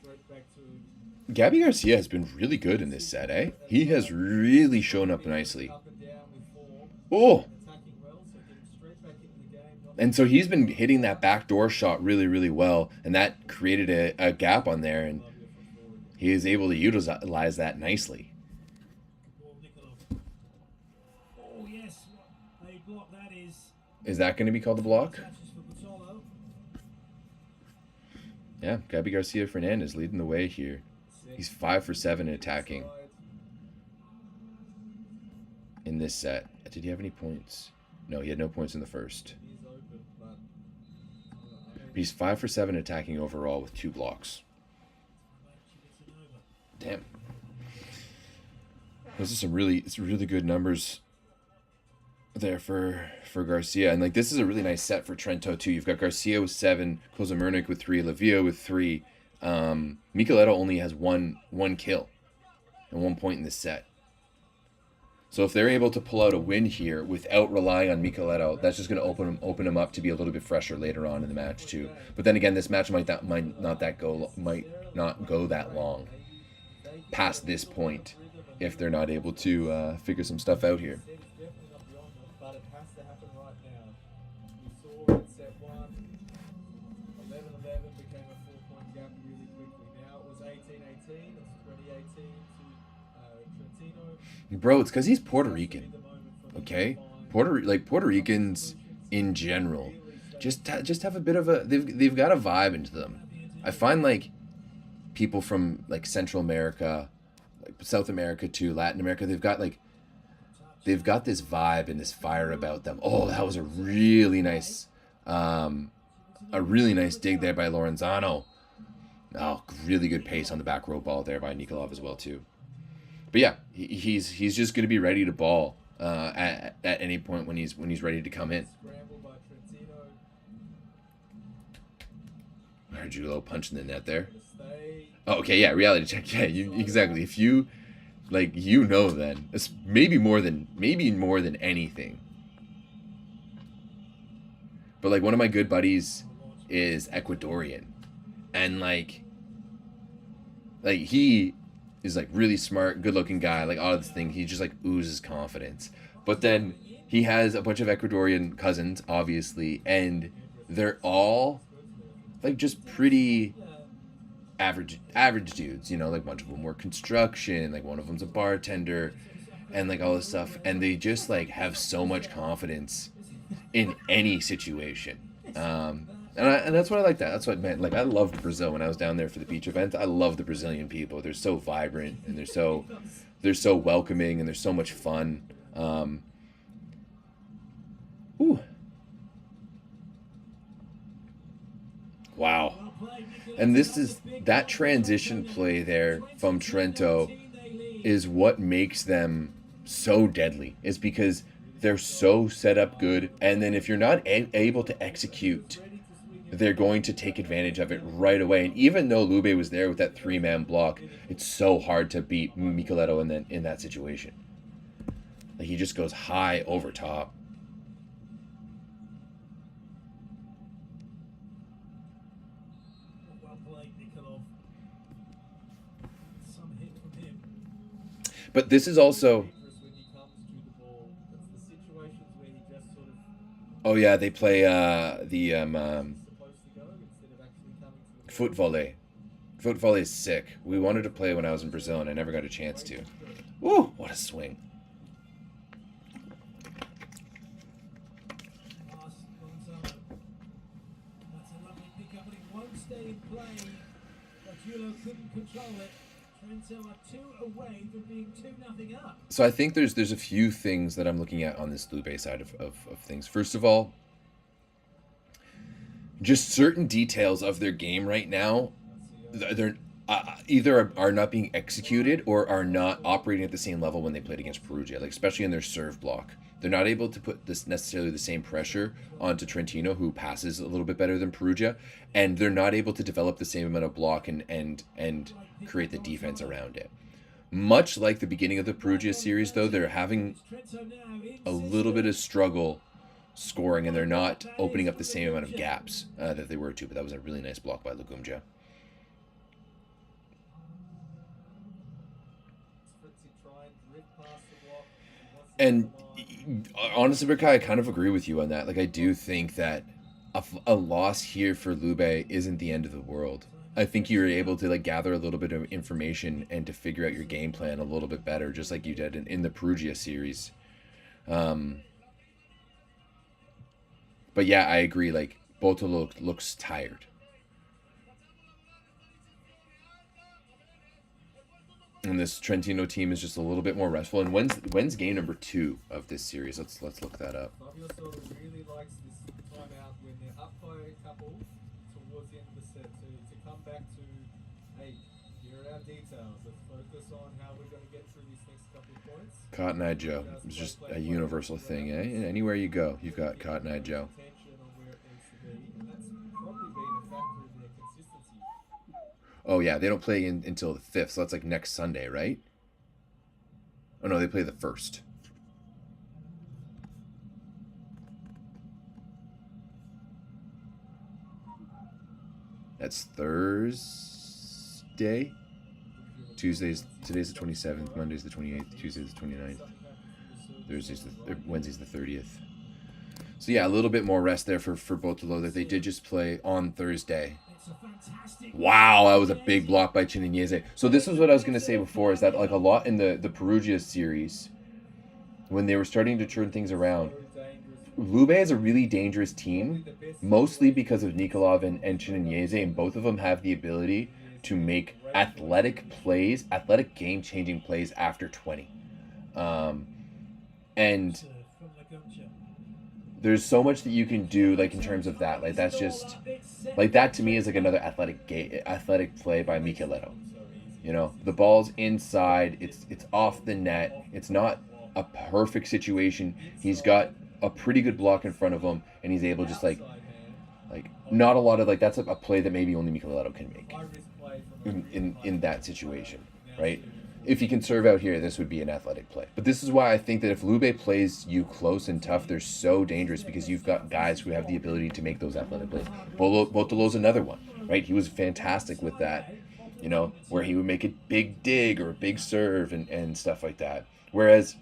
Straight back to Gabby Garcia has been really good in this set, eh? He has really shown up nicely. up and down with form, Oh! attacking well, so getting straight back into the game. Not And so he's been hitting that backdoor shot really, really well, and that created a gap on there, and he is able to utilize that nicely. Ball, Nikolov. Oh yes, what a block that is. Is that going to be called a block? Catches for Bottolo. Yeah, Gabby Garcia Fernandez leading the way here. He's 5 for 7 in attacking in this set. Did he have any points? No, he had no points in the first. He's open, but He's 5 for 7 attacking overall with 2 blocks. Damn. Those are some really good numbers there for Garcia. And like this is a really nice set for Trento too. You've got Garcia with 7, Kozamernik with 3, Lavia with 3. Micheletto only has one kill and 1 point in this set. So if they're able to pull out a win here without relying on Micheletto, that's just going to open him up to be a little bit fresher later on in the match too. But then again, this match might not go that long past this point if they're not able to figure some stuff out here. It's definitely not beyond them, but it has to happen right now. We saw in set 1, 11-11 became a 4-point gap really quickly. Now it was 18-18, it's 2018 to Trentino. Bro, it's because he's Puerto Rican, okay? Puerto Ricans in general just have a bit of a they've got a vibe into them. I find like people from like Central America, like South America too, Latin America, they've got this vibe and this fire about them. Oh, that was a really nice dig there by Lorenzano. Oh, really good pace on the back row ball there by Nikolov as well too. But yeah, he's just going to be ready to ball at any point when he's ready to come in. Scramble by Trentino. I heard you a little punch in the net there. Stay. Oh, okay, yeah, reality check. Yeah, exactly. If you then it's maybe more than anything. But like one of my good buddies is Ecuadorian, and like he is like really smart, good-looking guy, like all of this thing. He just like oozes confidence. But then he has a bunch of Ecuadorian cousins, obviously, and they're all like just pretty average dudes, you know, like a bunch of them work construction, like one of them's a bartender, and like all this stuff, and they just like have so much confidence in any situation. And that's what I like. That's what meant. Like I loved Brazil when I was down there for the beach event. I love the Brazilian people. They're so vibrant and they're so welcoming and they're so much fun. Wow. And this is that transition play there from Trento is what makes them so deadly. Is because they're so set up good, and then if you're not able to execute, they're going to take advantage of it right away. And even though Lube was there with that 3-man block, it's so hard to beat Micheletto in that situation. Like he just goes high over top. Well played, Nikolov. Some hit from him. But this is also Dangerous when he comes to the ball. It's the situations where he just sort of Oh yeah, they play the supposed to go instead of actually coming to the foot volley. Foot volley is sick. We wanted to play when I was in Brazil, and I never got a chance to. Ooh, what a swing! Pass Gonzalo. That's a lovely pickup, but it won't stay in play. But Julo couldn't control it. Trento are 2 away from being 2-0 up. So I think there's a few things that I'm looking at on this Lube side of things. First of all, just certain details of their game right now, they're either are not being executed or are not operating at the same level when they played against Perugia, like especially in their serve block. They're not able to put this necessarily the same pressure onto Trentino, who passes a little bit better than Perugia, and they're not able to develop the same amount of block and create the defense around it. Much like the beginning of the Perugia series, though, they're having a little bit of struggle scoring, and they're not opening up the same amount of gaps that they were to. But that was a really nice block by Lugumja. And honestly, Rikai, I kind of agree with you on that. Like, I do think that a loss here for Lube isn't the end of the world. I think you're able to like gather a little bit of information and to figure out your game plan a little bit better, just like you did in the Perugia series. But yeah, I agree. Like, Boto looks tired. And this Trentino team is just a little bit more restful. And when's game number 2 of this series? Let's look that up. Fabio sort of really likes this timeout when they're up by a couple towards the end of the set to come back to, hey, here are our details. Let's focus on how we're going to get through these next couple of points. Cotton Eye Joe. It's just a universal thing, eh? Anywhere you go, you've got Cotton Eye Joe. Attention on where it needs to be, and that's probably been a factor in their consistency. Oh yeah, they don't play until the 5th, so that's like next Sunday, right? Oh no, they play the 1st. That's Thursday. Today's the 27th, Monday's the 28th, Tuesday's the 29th, Wednesday's the 30th. So yeah, a little bit more rest there for Botolo that they did just play on Thursday. Wow, that was a big block by Chinese. So this is what I was going to say before, is that like a lot in the Perugia series, when they were starting to turn things around, Lube is a really dangerous team, mostly because of Nikolov and Chinese, and both of them have the ability to make athletic plays, athletic game-changing plays after 20. And there's so much that you can do, like in terms of that. Like that's just, like that to me is like another athletic play by Micheletto. You know, the ball's inside, it's off the net. It's not a perfect situation. He's got a pretty good block in front of him, and he's able just like not a lot of like that's a play that maybe only Micheletto can make in that situation, right? If he can serve out here, this would be an athletic play. But this is why I think that if Lube plays you close and tough, they're so dangerous because you've got guys who have the ability to make those athletic plays. Botolo's another one, right? He was fantastic with that, you know, where he would make a big dig or a big serve and stuff like that. Whereas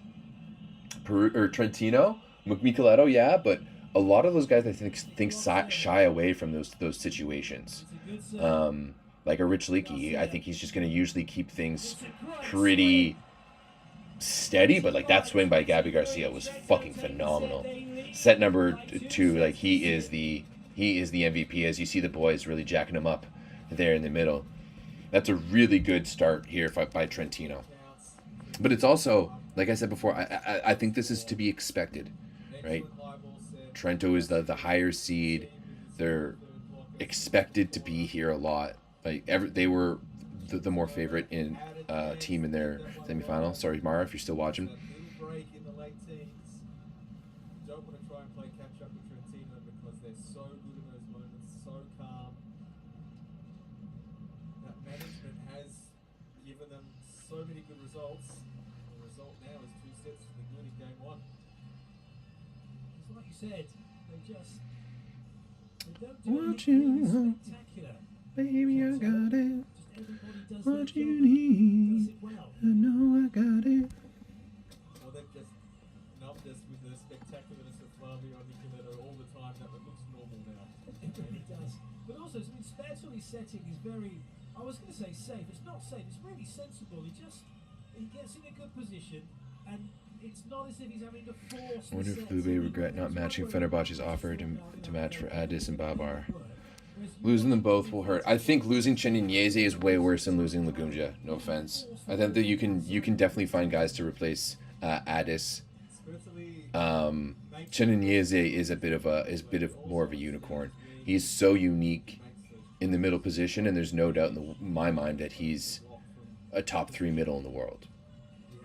Trentino, Micheletto, yeah, but a lot of those guys I think shy away from those situations. Like a Rich Leakey, I think he's just going to usually keep things pretty steady, but like that swing by Gabby Garcia was fucking phenomenal. Set number 2, like he is the MVP, as you see the boys really jacking him up there in the middle. That's a really good start here by Trentino. But it's also, like I said before, I think this is to be expected, right? Trento is the higher seed. They're expected to be here a lot. Like they were the more favorite in team in their semifinal. Sorry, Mara, if you're still watching. Break in the late teens. Don't want to try and play catch up with Trentino because they're so good in those moments, so calm. That management has given them so many good results. The result now is 2 sets for the good in game 1. It's like you said, they don't What do you anything want, spectacular. baby, I got it. Just everybody does What their you job, need, does it well. I know I got it. Well, they've just numbness with the spectacularness of Flavio and Nicoletto all the time that it looks normal now. It really does. But also, I mean, Spertoli's setting is very, I was going to say safe. It's not safe. It's really sensible. He gets in a good position, and it's not as if he's having to force. I wonder if Lube regret not matching Fenerbahce's offer to match for Addis and Babar. Losing them both will hurt. I think losing Cheniniese is way worse than losing Lagumja. No offense. I think that you can definitely find guys to replace Addis. Cheniniese is a bit more of a unicorn. He's so unique in the middle position, and there's no doubt in my mind that he's a top 3 middle in the world,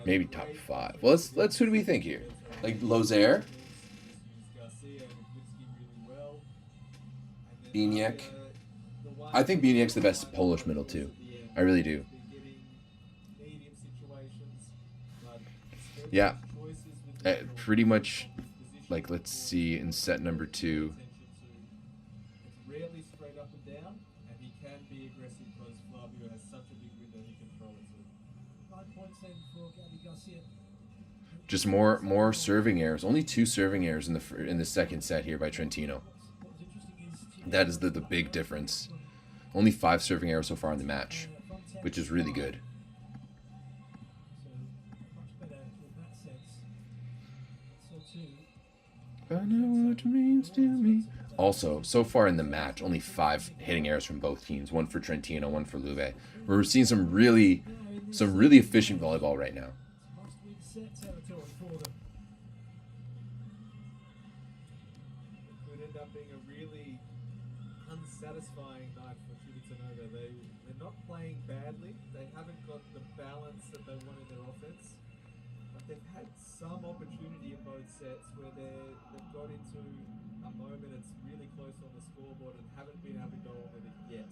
maybe top 5. Well, let's who do we think here? Like Lozère, Biniak. I think Biniak's the best Polish middle too. I really do. Yeah, pretty much. Like, let's see, in set number 2. It's rarely straight up and down, and he can be aggressive because Flavio has such a big window he can throw it to. 9 points in for Gabby Garcia. Just more serving errors. Only 2 serving errors in the second set here by Trentino. That is the big difference. Only 5 serving errors so far in the match, which is really good. I know what it means to me. Also, so far in the match, only 5 hitting errors from both teams. 1 for Trentino, 1 for Lube. We're seeing some really efficient volleyball right now. It could end up being a really unsatisfying night for Civitanova. They're not playing badly. They haven't got the balance that they want in their offense. But they've had some opportunity in both sets where they've got into a moment that's really close on the scoreboard and haven't been able to go on with it yet.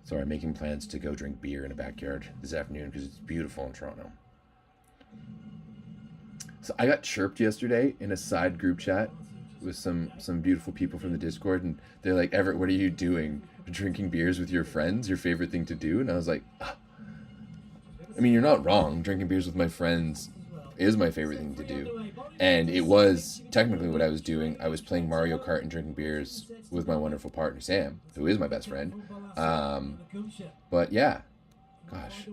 Sorry, I'm making plans to go drink beer in a backyard this afternoon because it's beautiful in Toronto. So I got chirped yesterday in a side group chat with some beautiful people from the Discord, and they're like, "Everett, what are you doing? Drinking beers with your friends? Your favorite thing to do?" And I was like, I mean, you're not wrong. Drinking beers with my friends is my favorite thing to do. And it was technically what I was doing. I was playing Mario Kart and drinking beers with my wonderful partner, Sam, who is my best friend. But yeah, gosh.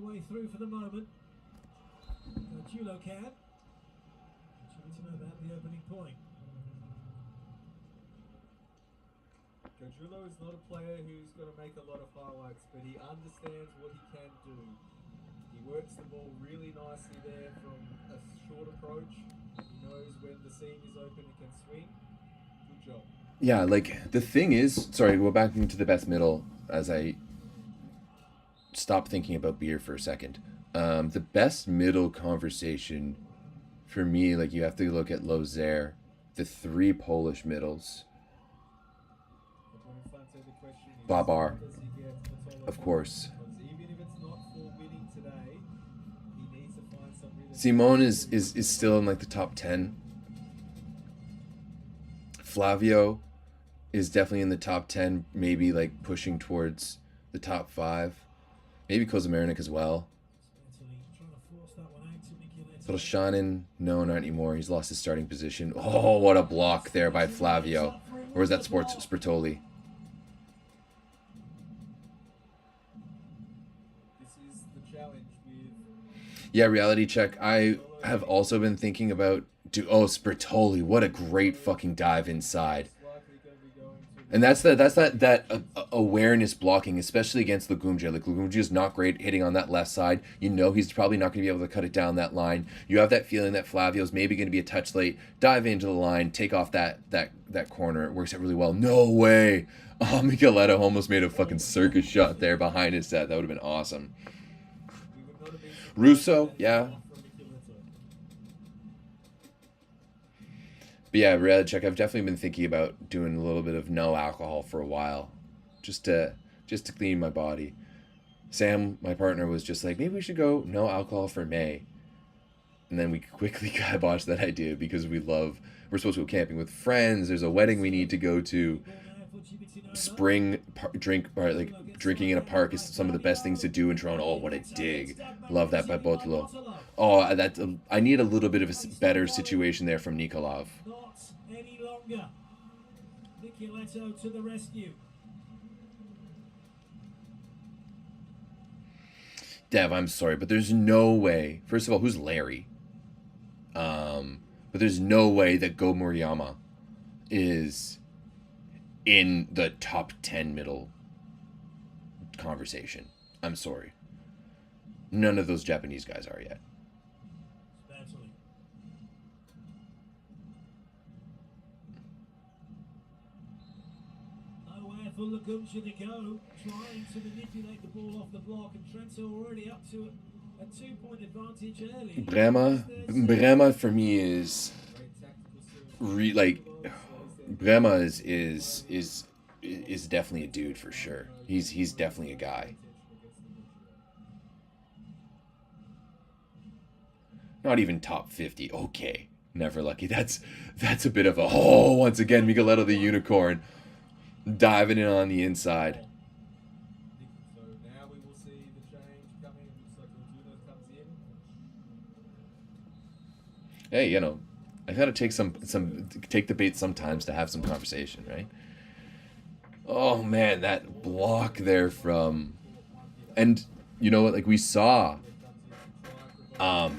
Gojullo is not a player who's going to make a lot of highlights, but he understands what he can do. He works the ball really nicely there from a short approach. He knows when the seam is open and can swing. Good job. Yeah, like, the thing is, sorry, go back into the best middle as I stop thinking about beer for a second. The best middle conversation for me, like, you have to look at Lozère, the 3 Polish middles. Babar, of course. Simone is still in like the top 10. Flavio is definitely in the top 10, maybe like pushing towards the top 5. Maybe Kozmarnik as well. Shannon, no, not anymore. He's lost his starting position. Oh, what a block there by Flavio. Or was that Spertoli? Yeah, reality check. I have also been thinking about Spertoli. What a great fucking dive inside. And that's that awareness blocking, especially against Lagumja. Like, Lagumja is not great hitting on that left side. You know he's probably not going to be able to cut it down that line. You have that feeling that Flavio's maybe going to be a touch late. Dive into the line, take off that corner. It works out really well. No way. Oh, Micheletto almost made a fucking circus shot there behind his set. That would have been awesome. Russo, yeah. But yeah, reality check. I've definitely been thinking about doing a little bit of no alcohol for a while, just to clean my body. Sam, my partner, was just like, maybe we should go no alcohol for May. And then we quickly kiboshed that idea because we're supposed to go camping with friends. There's a wedding we need to go to. Spring drinking in a park is some of the best things to do in Toronto. Oh, what a dig. Love that by Botolo. Oh, that's I need a little bit of a better situation there from Nikolov. Not any longer. Nicoletto to the rescue. Dev, I'm sorry, but there's no way. First of all, who's Larry? But there's no way that Go Murayama is in the top 10 middle conversation. I'm sorry. None of those Japanese guys are yet. Especially. Nowhere for Lagumsha to go, trying to manipulate the ball off the block, and Trento already up to a 2-point advantage early. Brema for me is Brema is definitely a dude for sure. He's definitely a guy. Not even top 50. Okay. Never lucky. That's a bit of a once again Micheletto the unicorn diving in on the inside. So now we will see the change coming. Looks like Laguna comes in. Hey, I gotta take the bait sometimes to have some conversation, right? Oh man, that block there from, and you know what? Like we saw, I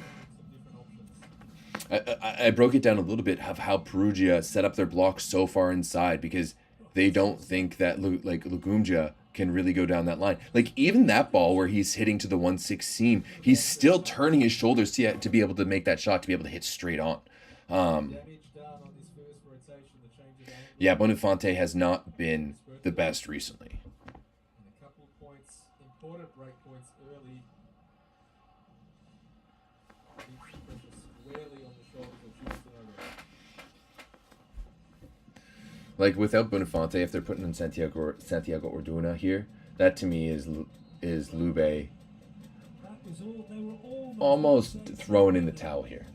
broke it down a little bit of how Perugia set up their block so far inside because they don't think that Lagumja can really go down that line. Like even that ball where he's hitting to the 1-6 seam, he's still turning his shoulders to be able to make that shot, to be able to hit straight on. Yeah, Boniface has not been the best recently. And a couple of points, important break points early. Squarely on the shoulders of Civitanova. Like without Boniface, if they're putting in Santiago Orduna here, that to me is Lube almost throwing in the towel here.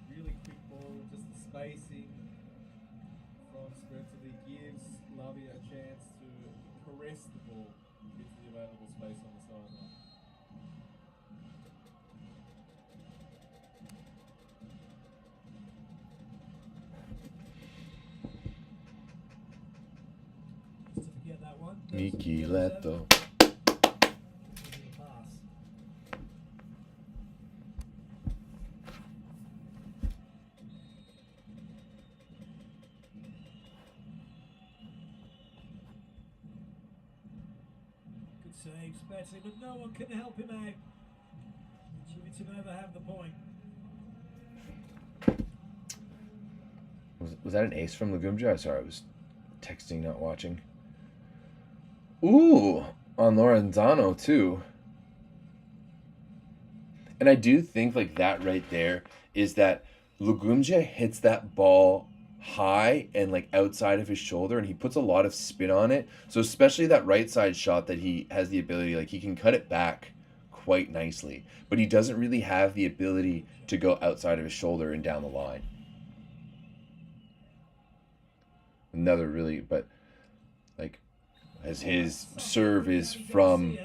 Really quick ball, just the spacing from Spencer gives Lavia a chance to caress the ball into the available space on the sideline. Just to forget that one. Micheletto. Pass. Good save, Spetsy, but no one can help him out. Civitanova have the point. Was that an ace from Lagumja? Sorry, I was texting, not watching. Ooh, on Lorenzano too. And I do think like that right there is that Lagumja hits that ball high and like outside of his shoulder, and he puts a lot of spin on it. So especially that right side shot that he has the ability, like he can cut it back quite nicely, but he doesn't really have the ability to go outside of his shoulder and down the line. Another really, but like as his serve is from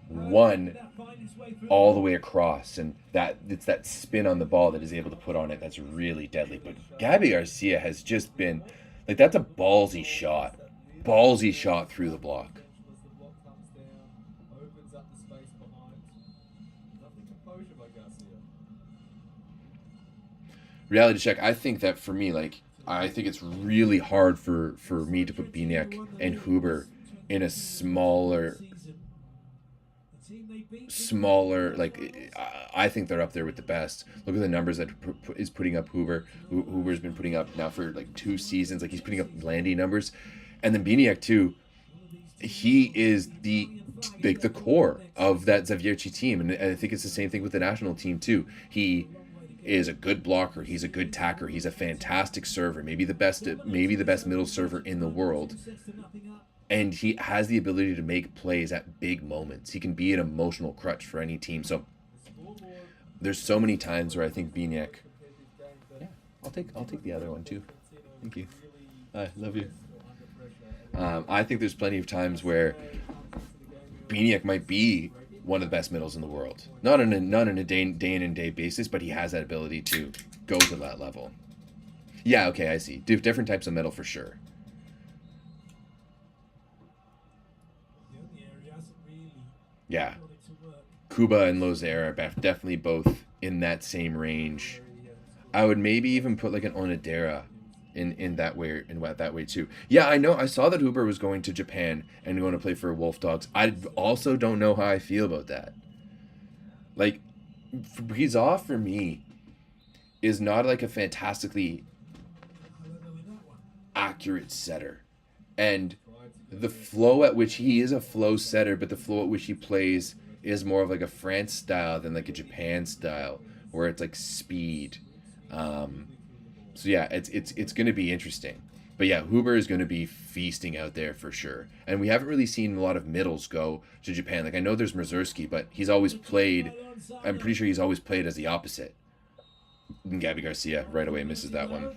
one all the way across, and that it's that spin on the ball that is able to put on it that's really deadly. But Gabby Garcia has just been like, that's a ballsy shot through the block. The block comes down, opens up the space behind. Lovely composure by Garcia. Reality check. I think that for me, like, I think it's really hard for me to put Biniak and Huber in a smaller, like, I think they're up there with the best. Look at the numbers that is putting up Huber. Huber's been putting up now for like 2 seasons. Like, he's putting up Landy numbers. And then Biniak too, he is the core of that Zawiercie team. And I think it's the same thing with the national team too. He is a good blocker. He's a good tacker. He's a fantastic server. Maybe the best middle server in the world. And he has the ability to make plays at big moments. He can be an emotional crutch for any team. So there's so many times where I think Biniak. Yeah, I'll take the other one too. Thank you. I love you. I think there's plenty of times where Beniak might be one of the best middles in the world. Not on a day in and day basis, but he has that ability to go to that level. Yeah, okay, I see. Different types of middle for sure. Yeah. Kuba and Lozera are definitely both in that same range. I would maybe even put like an Onodera in that way too. Yeah, I know. I saw that Huber was going to Japan and going to play for Wolf Dogs. I also don't know how I feel about that. Like, Brizov for me is not like a fantastically accurate setter, and the flow at which he is a flow setter, but the flow at which he plays is more of like a France style than like a Japan style, where it's like speed. So yeah, it's going to be interesting. But yeah, Huber is going to be feasting out there for sure. And we haven't really seen a lot of middles go to Japan. Like, I know there's Mazursky, but he's always played, I'm pretty sure he's always played as the opposite. And Gabby Garcia right away misses that one.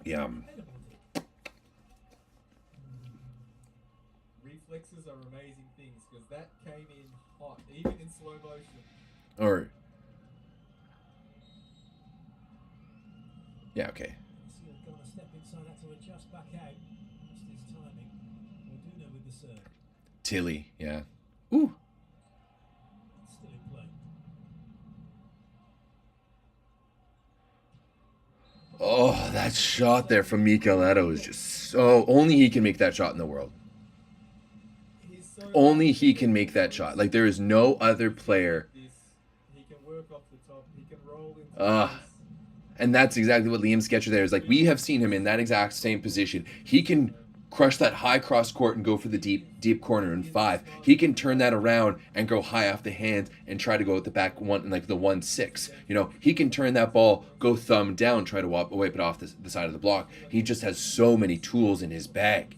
Yeah. Reflexes are amazing things, because that came in hot, even in slow motion. Or, yeah, okay. Tilly, yeah. Ooh. Oh, that shot there from Michieletto is just so... Only he can make that shot in the world. Only he can make that shot. Like, there is no other player. He can work off the top. He can roll into and that's exactly what Liam Sketcher there is. Like, we have seen him in that exact same position. He can crush that high cross court and go for the deep corner in 5. He can turn that around and go high off the hands and try to go at the back one, like the 1-6. You know, he can turn that ball, go thumb down, try to wipe it off the side of the block. He just has so many tools in his bag.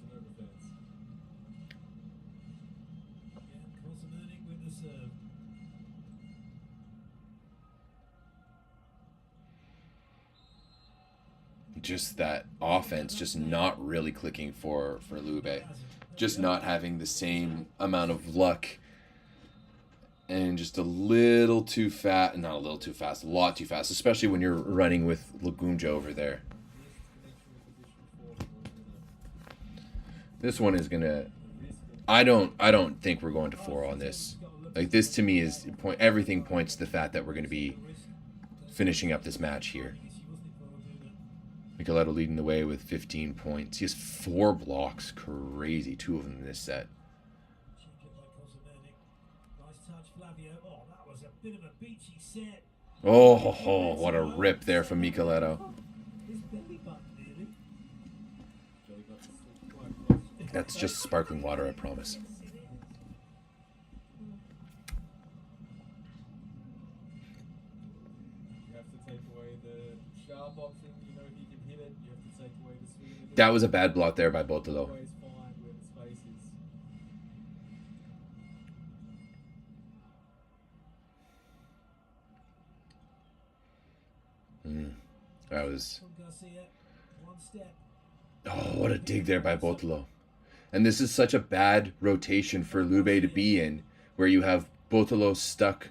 Just that offense just not really clicking for Lube. Just not having the same amount of luck, and just a little too fast, not a little too fast, a lot too fast, especially when you're running with Lagumja over there. This one is gonna, I don't think we're going to 4 on this. Like, this to me is everything points to the fact that we're going to be finishing up this match here. Michieletto leading the way with 15 points. He has 4 blocks. Crazy. 2 of them in this set. Oh, what a rip there from Michieletto. That's just sparkling water, I promise. That was a bad block there by Botolo. That was... Oh, what a dig there by Botolo. And this is such a bad rotation for Lube to be in, where you have Botolo stuck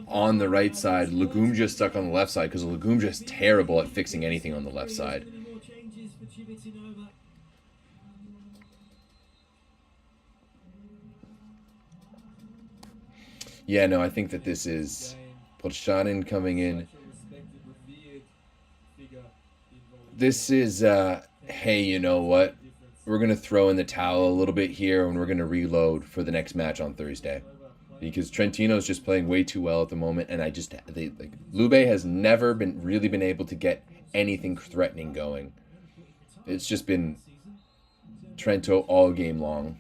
on the right side, Lagumja stuck on the left side, because Lagumja is terrible at fixing anything on the left side. Yeah, no, I think that this is Polshanin coming in. This is, hey, you know what? We're going to throw in the towel a little bit here, and we're going to reload for the next match on Thursday. Because Trentino's just playing way too well at the moment, and Lube has never really been able to get anything threatening going. It's just been Trento all game long.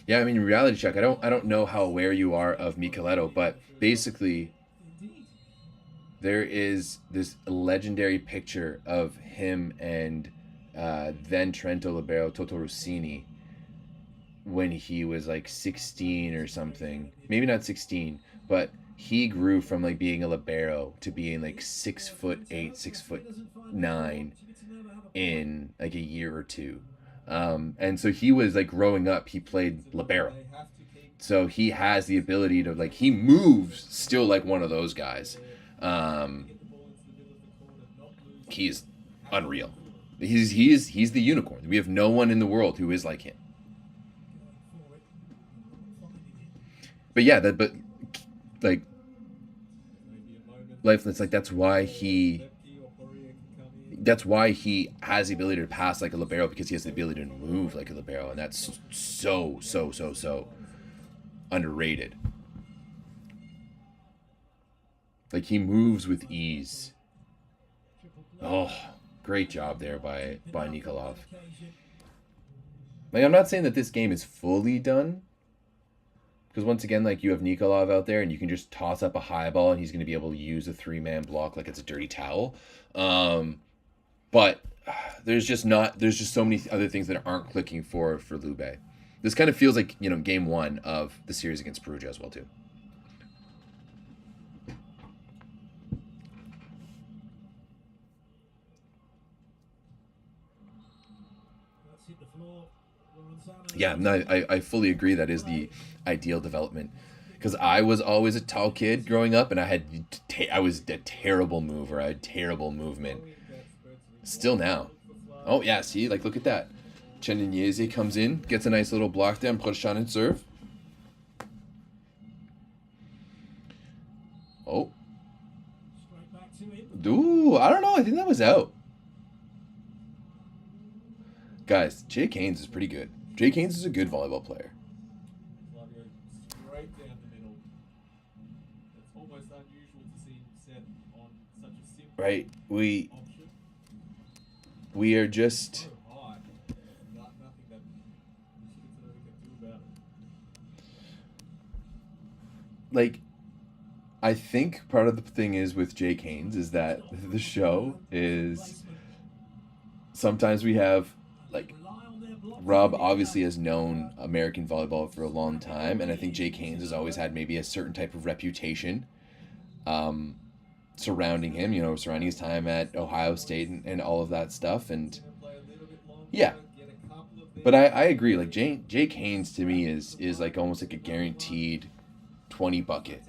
Yeah, I mean, reality check. I don't know how aware you are of Michieletto, but basically, there is this legendary picture of him and then Trento libero Toto Rossini when he was like 16 or something. Maybe not 16, but he grew from like being a libero to being like 6'8", 6'9" in like a year or two. And so he was like growing up, he played libero. So he has the ability to like, he moves still like one of those guys. He's unreal. He's the unicorn. We have no one in the world who is like him. But yeah, but like Lifeless, like that's why he has the ability to pass like a libero, because he has the ability to move like a libero, and that's so underrated. Like he moves with ease. Oh, great job there by Nikolov. Like I'm not saying that this game is fully done, because once again, like you have Nikolov out there, and you can just toss up a high ball, and he's going to be able to use a 3-man block like it's a dirty towel. But there's just so many other things that aren't clicking for Lube. This kind of feels like, you know, game one of the series against Perugia as well too. Yeah, no, I fully agree. That is the ideal development, because I was always a tall kid growing up, and I was a terrible mover. I had terrible movement. Still now. Oh yeah, see, like look at that. Chenyeze comes in, gets a nice little block there, and puts shot and serve. Oh. Ooh, I don't know. I think that was out. Guys, Jake Haynes is pretty good. Jake Haynes is a good volleyball player. Straight down the middle. It's almost unusual to see him set on such a simple right. option. We are just So high. Nothing that Civitanova can do about it. like, I think part of the thing is with Jake Haynes is that the show is sometimes we have like Rob obviously has known American volleyball for a long time, and I think Jake Haynes has always had maybe a certain type of reputation surrounding him, you know, surrounding his time at Ohio State and all of that stuff. And yeah, but I agree. Like Jake Haynes to me is like almost like a guaranteed 20 bucket.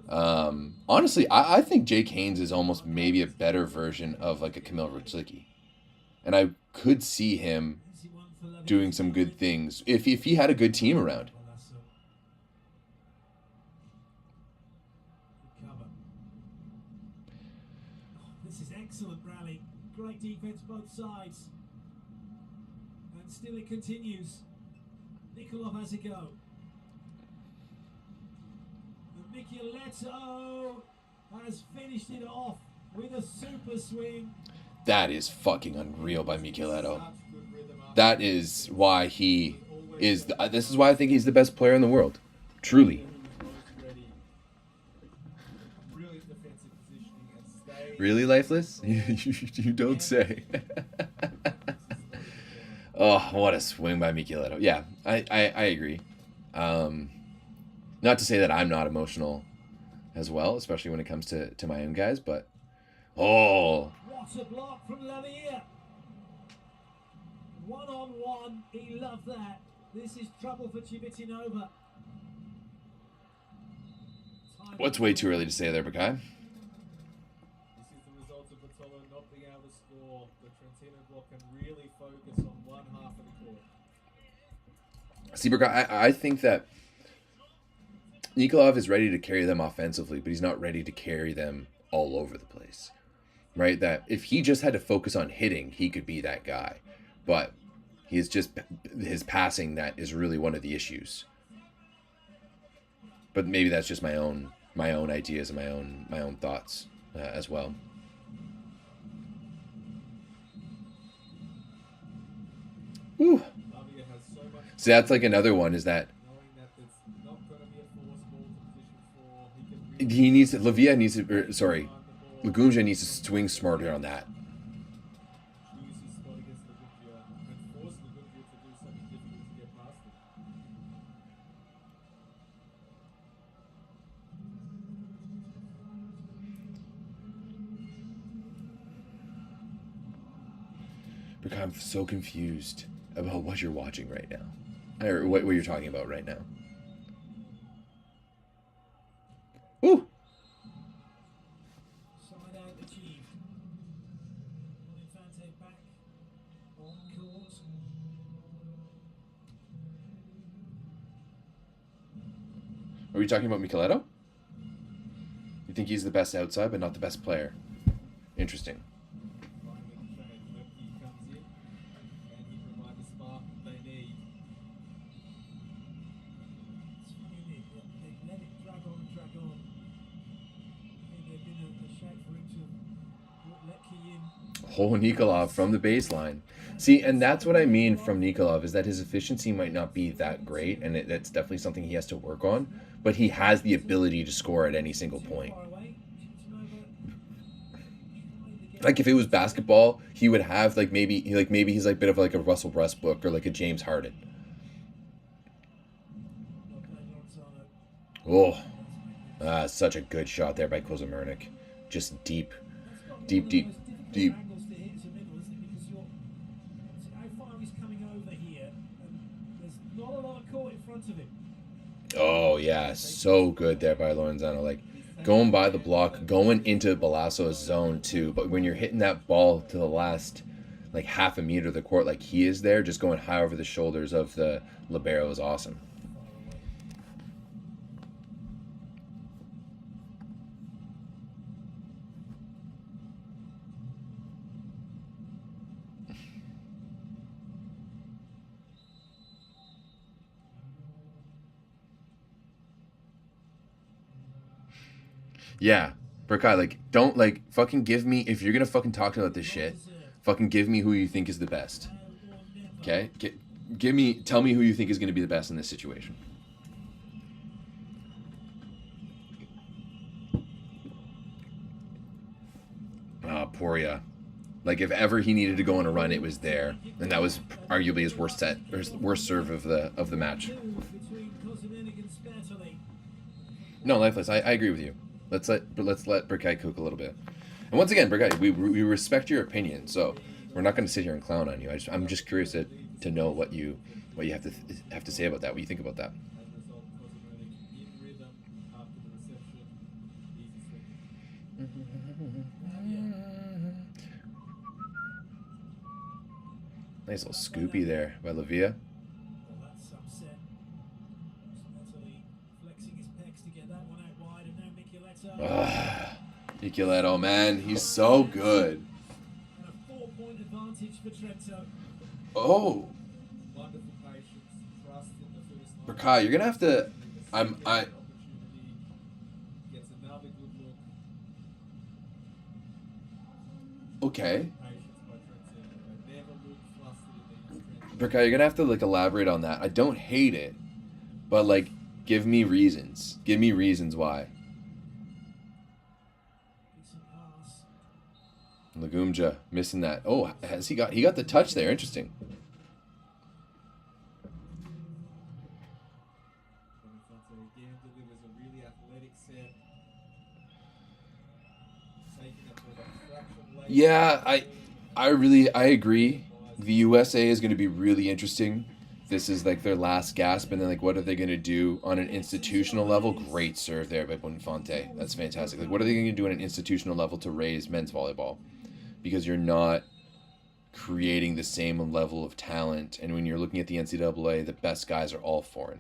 Honestly, I think Jake Haynes is almost maybe a better version of like a Kamil Rudzicki. And I could see him doing some good things if he had a good team around. This is excellent rally. Great defense both sides. And still it continues. Nikolov has a go. And Micheletto has finished it off with a super swing. That is fucking unreal by Micheletto. That is why he is. This is why I think he's the best player in the world. Truly. Really, Lifeless? You don't say. Oh, what a swing by Micheletto. Yeah, I agree. Not to say that I'm not emotional as well, especially when it comes to my own guys, but oh. What a block from Lavia. 1-on-1, he loved that. This is trouble for Civitanova. What's way too early to say there, Bakai? This is the result of Vitolo not being able to score. The Trentino block can really focus on one half of the court. See, Bakai, I think that Nikolov is ready to carry them offensively, but he's not ready to carry them all over the place. Right? That if he just had to focus on hitting, he could be that guy. But he's just his passing that is really one of the issues. But maybe that's just my own ideas and my own thoughts as well. Whew. So that's like another one is that he needs to, Lavia needs to, Lagumja needs to swing smarter on that. Because I'm so confused about what you're watching right now. Or what you're talking about right now. Ooh! Side out achieved. Infante back on court. Are we talking about Micheletto? You think he's the best outside, but not the best player? Interesting. Finally, Trent comes in and he provides the spark they need. It's funny, they let it drag on and drag on. I think there'd been a shout for him to let key in. Oh, Nikolov from the baseline. See, and that's what I mean from Nikolov, is that his efficiency might not be that great, and that's definitely something he has to work on, but he has the ability to score at any single point. Far away. Like, if it was basketball, he would have, maybe he's like a bit of like a Russell Westbrook or like a James Harden. Oh, such a good shot there by Kozamernik. Just deep. Angles to hit to middle, isn't it? Because how far he's coming over here, and there's not a lot of court in front of him. Oh, yeah, so good there by Lorenzano. Like, going by the block, going into Balasso's zone too. But when you're hitting that ball to the last, like, half a meter of the court, like he is there, just going high over the shoulders of the libero is awesome. Yeah, Burkai, like, don't, like, fucking give me, if you're gonna fucking talk about this shit, fucking give me who you think is the best. Okay? Tell me who you think is gonna be the best in this situation. Poria. Like, if ever he needed to go on a run, it was there. And that was arguably his worst set, or his worst serve of the match. No, Lifeless, I agree with you. Let's let Burkai cook a little bit. And once again, Burkai, we respect your opinion, so we're not going to sit here and clown on you. I'm just curious to know what you have to say about that. What you think about that? As a result, Kozamernik in rhythm after the reception. Easy swing. Nice little scoopy there by Lavia. Well, that's upset. Mentally flexing his pecs to get that one out wide, and now Micheletto. Micheletto, man, he's so good. And a 4-point advantage for Trento. Oh, Wonderful patience, trust in the first line. Burkai, you're gonna have to. Opportunity. Gets another good look. Okay. Patience by Trentino. They never look flustered in these trenches. Burkai, you're gonna have to like elaborate on that. I don't hate it, but like, give me reasons. Give me reasons why. Decent pass. Lagumja missing that. Oh, he got the touch there? Interesting. Infante again delivers a really athletic set. Taking it for the fraction late. Yeah, I agree. The USA is going to be really interesting. This is like their last gasp, and then like, what are they going to do on an institutional level? Great serve there by Bonifante. That's fantastic. Like, what are they going to do on an institutional level to raise men's volleyball? Because you're not creating the same level of talent, and when you're looking at the NCAA, the best guys are all foreign.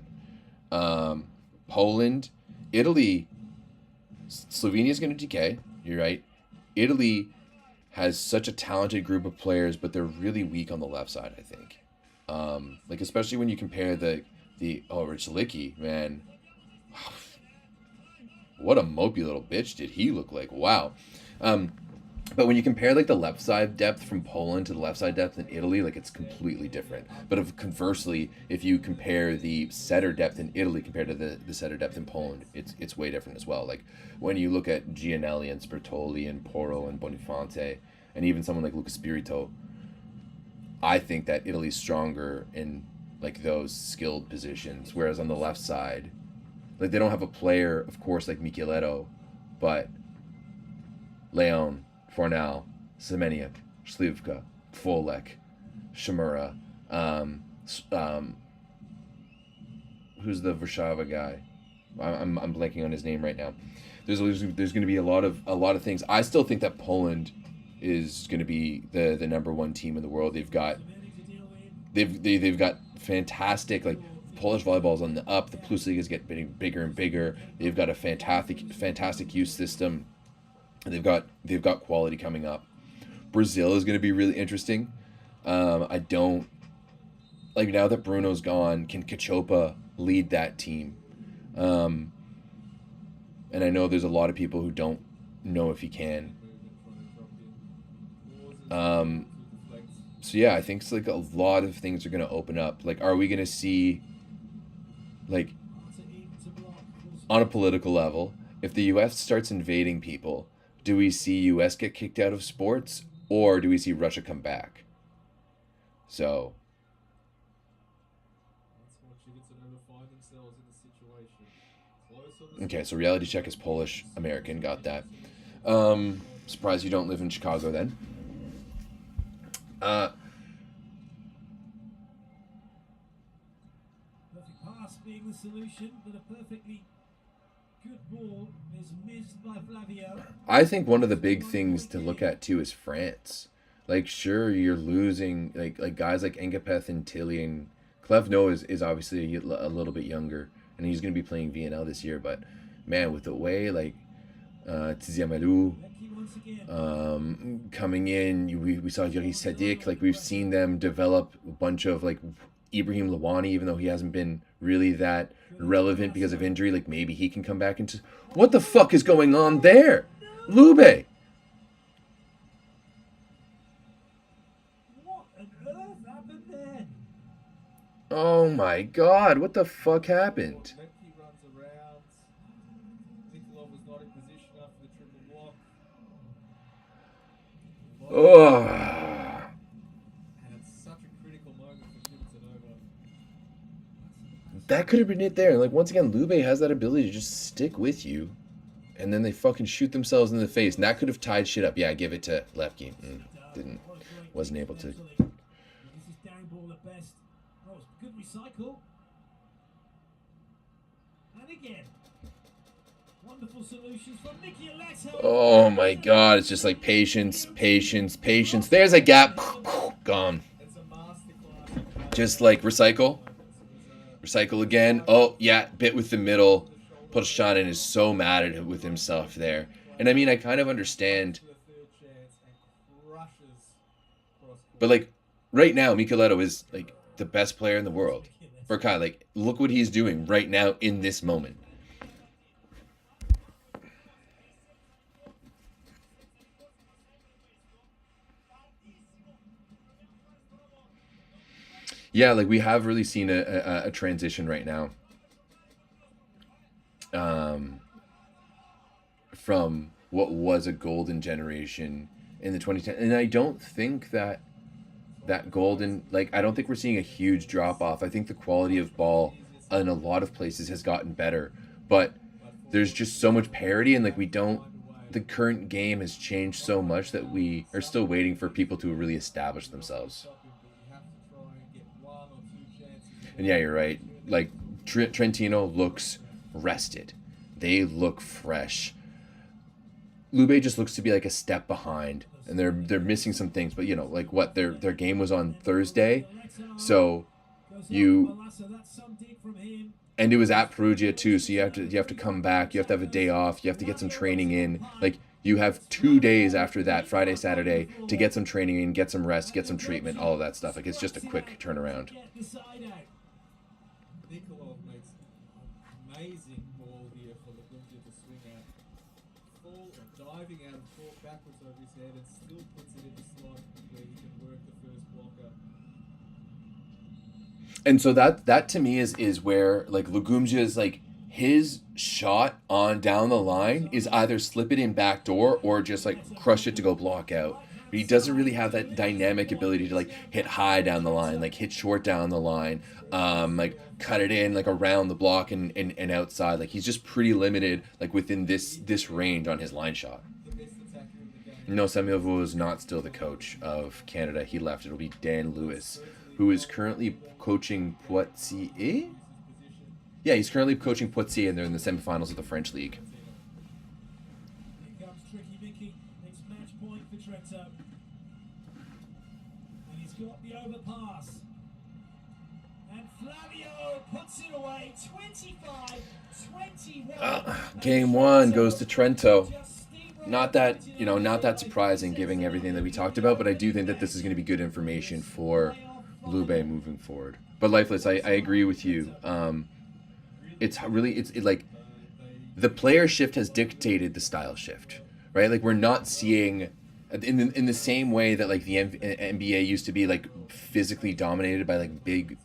Poland, Italy, Slovenia is going to decay. You're right. Italy has such a talented group of players, but they're really weak on the left side, I think. Like, especially when you compare the Richlicki, man. What a mopey little bitch did he look like. Wow. But when you compare like the left side depth from Poland to the left side depth in Italy, like, it's completely different. But conversely, if you compare the setter depth in Italy compared to the setter depth in Poland, it's way different as well. Like, when you look at Gianelli and Spertoli and Porro and Bonifante, and even someone like Luca Spirito, I think that Italy's stronger in like those skilled positions, whereas on the left side, like, they don't have a player, of course, like Micheletto, but Leon, Fornal, Semeniuk, Slivka, Folek, Shimura, who's the Warsaw guy? I'm blanking on his name right now. There's going to be a lot of things. I still think that Poland is going to be the number one team in the world. They've got fantastic, like, Polish volleyball's on the up. The Plus League is getting bigger and bigger. They've got a fantastic youth system. They've got quality coming up. Brazil is going to be really interesting. I don't like, now that Bruno's gone, can Cachopa lead that team? And I know there's a lot of people who don't know if he can. So yeah, I think it's like a lot of things are going to open up. Like, are we going to see, like, on a political level, if the US starts invading people, do we see US get kicked out of sports, or do we see Russia come back? So okay, so reality check is Polish American, got that. Surprised you don't live in Chicago then. Perfect pass being the solution, but a perfectly good ball is missed by Flavio. I think one of the big things to look at too is France. Like, sure, you're losing like guys like Engapeth and Tilly, and Klevno is obviously a little bit younger, and he's going to be playing VNL this year. But man, with the way, like, Tiziamalou coming in, we saw Yuri Sadik. Like, we've seen them develop a bunch of, like, Ibrahim Lawani, even though he hasn't been really that relevant because of injury. Like, maybe he can come back into... What the fuck is going on there? Lube! What on earth happened there? Oh my god, what the fuck happened? Lemke runs around. Nikolov was not in position after the triple block. Oh. And it's such a critical moment for Civitanova. That could have been it there. Like, once again, Lube has that ability to just stick with you, and then they fucking shoot themselves in the face, and that could have tied shit up. Yeah, give it to Lemke. Wasn't able to. This is down ball at best. Oh, it's good recycle. And again. Wonderful solutions from Nicky Alesso. Oh my god, it's just like patience. There's a gap. Gone. It's a masterclass. Just like recycle again. Oh yeah, bit with the middle. Polshanin is so mad with himself there. And I mean, I kind of understand, but like right now, Micheletto is like the best player in the world. For Kai, like, look what he's doing right now in this moment. Yeah, like, we have really seen a transition right now. From what was a golden generation in the 2010s. And I don't think that golden, like, I don't think we're seeing a huge drop off. I think the quality of ball in a lot of places has gotten better, but there's just so much parity, and like, the current game has changed so much that we are still waiting for people to really establish themselves. And yeah, you're right. Like, Trentino looks rested. They look fresh. Lube just looks to be like a step behind, and they're missing some things. But, you know, like, what, their game was on Thursday, so and it was at Perugia too. So you have to come back. You have to have a day off. You have to get some training in. Like, you have 2 days after that, Friday, Saturday, to get some training in, get some rest, get some treatment, all of that stuff. Like, it's just a quick turnaround. Nikolov makes an amazing ball here for Lube to swing at. Full diving out of court backwards over his head, and still puts it in the slot where he can work the first blocker. And so that to me is where, like, Lugumzia's, like, his shot on down the line is either slip it in back door or just, like, crush it to go block out. But he doesn't really have that dynamic ability to, like, hit high down the line, like, hit short down the line, like, cut it in, like, around the block and outside. Like, he's just pretty limited, like, within this range on his line shot. No, Samuel is not still the coach of Canada. He left. It'll be Dan Lewis, who is currently coaching Poitiers. Yeah, he's currently coaching Poitiers, and they're in the semifinals of the French League. Here comes Tricky Mickey. It's match point for Trento. And he's got the overpass. And Flavio puts it away. 25-21. Game one goes to Trento. Not that surprising, given everything that we talked about, but I do think that this is going to be good information for Lube moving forward. But Lifeless, I agree with you. It's like the player shift has dictated the style shift, right? Like we're not seeing in the same way that like the NBA used to be like physically dominated by like big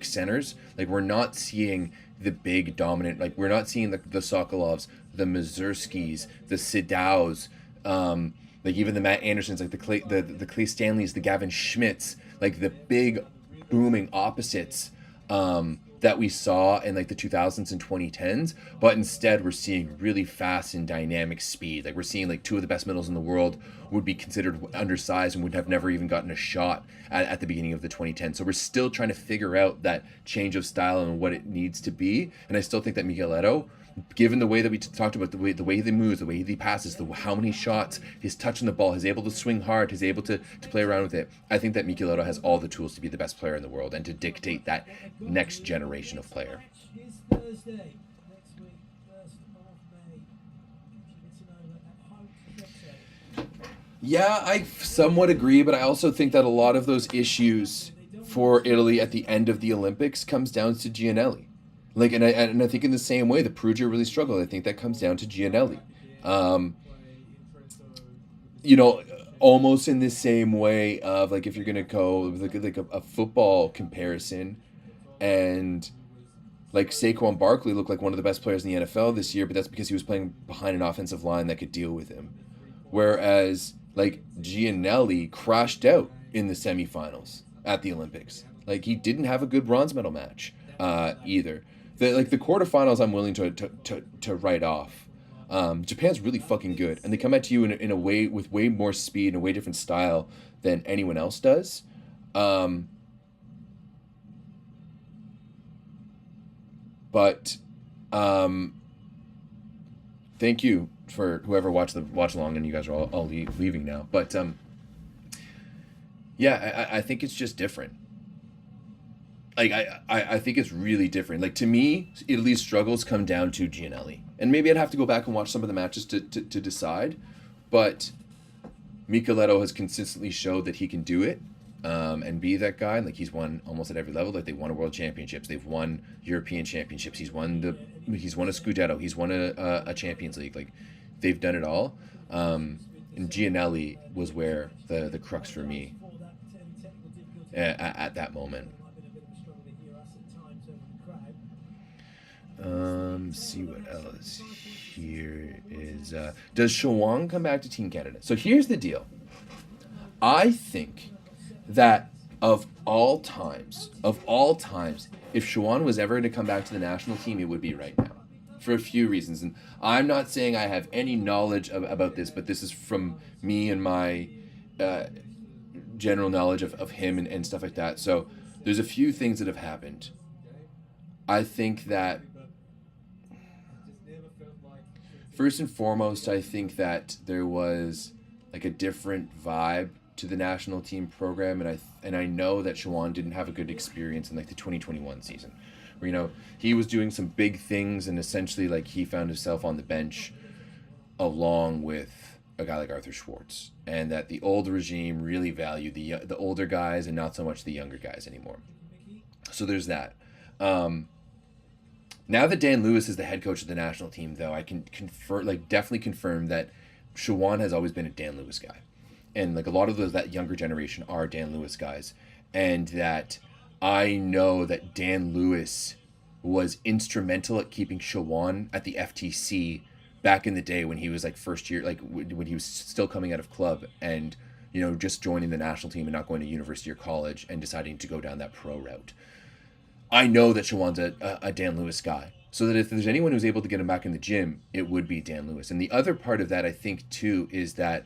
centers. Like we're not seeing the big dominant, like we're not seeing the Sokolovs, the Mazurskis, the Sidows, like even the Matt Andersons, like the Clay Stanleys, the Gavin Schmitz, like the big booming opposites that we saw in like the 2000s and 2010s, but instead we're seeing really fast and dynamic speed. Like we're seeing like two of the best middles in the world would be considered undersized and would have never even gotten a shot at the beginning of the 2010s. So we're still trying to figure out that change of style and what it needs to be. And I still think that Micheletto, given the way that we talked about, the way he moves, the way he passes, how many shots, his touch on the ball, he's able to swing hard, he's able to play around with it. I think that Micheletto has all the tools to be the best player in the world and to dictate that next generation of player. Is Thursday next week, 1st of May. Civitanova at home to Trento. Yeah, I somewhat agree, but I also think that a lot of those issues for Italy at the end of the Olympics comes down to Gianelli. Like, and I think in the same way, the Perugia really struggled. I think that comes down to Gianelli. Almost in the same way of, like, if you're going to go with like a football comparison, and, like, Saquon Barkley looked like one of the best players in the NFL this year, but that's because he was playing behind an offensive line that could deal with him. Whereas, like, Gianelli crashed out in the semifinals at the Olympics. Like, he didn't have a good bronze medal match either. The quarterfinals I'm willing to write off. Japan's really fucking good, and they come at you in a way with way more speed and a way different style than anyone else does. But thank you for whoever watched along, and you guys are all leaving now. But yeah, I think it's just different. Like, I think it's really different. Like, to me, Italy's struggles come down to Gianelli. And maybe I'd have to go back and watch some of the matches to decide. But Micheletto has consistently showed that he can do it and be that guy. Like, he's won almost at every level. Like, they've won World Championships. They've won European Championships. He's won a Scudetto. He's won a Champions League. Like, they've done it all. And Gianelli was where the crux for me at that moment. See what else here is. Does Shawan come back to Team Canada? So here's the deal. I think that of all times, if Shawan was ever to come back to the national team, it would be right now, for a few reasons. And I'm not saying I have any knowledge about this, but this is from me and my general knowledge of him and stuff like that. So there's a few things that have happened. I think that first and foremost, I think that there was like a different vibe to the national team program, and I know that Shawan didn't have a good experience in like the 2021 season, where he was doing some big things, and essentially like he found himself on the bench along with a guy like Arthur Schwartz, and that the old regime really valued the older guys and not so much the younger guys anymore. So there's that. Now that Dan Lewis is the head coach of the national team, though, I can definitely confirm that Shawan has always been a Dan Lewis guy. And like a lot of that younger generation are Dan Lewis guys. And that I know that Dan Lewis was instrumental at keeping Shawan at the FTC back in the day when he was like first year, like when he was still coming out of club and, just joining the national team and not going to university or college and deciding to go down that pro route. I know that Shawan's a Dan Lewis guy, so that if there's anyone who's able to get him back in the gym, it would be Dan Lewis. And the other part of that, I think, too, is that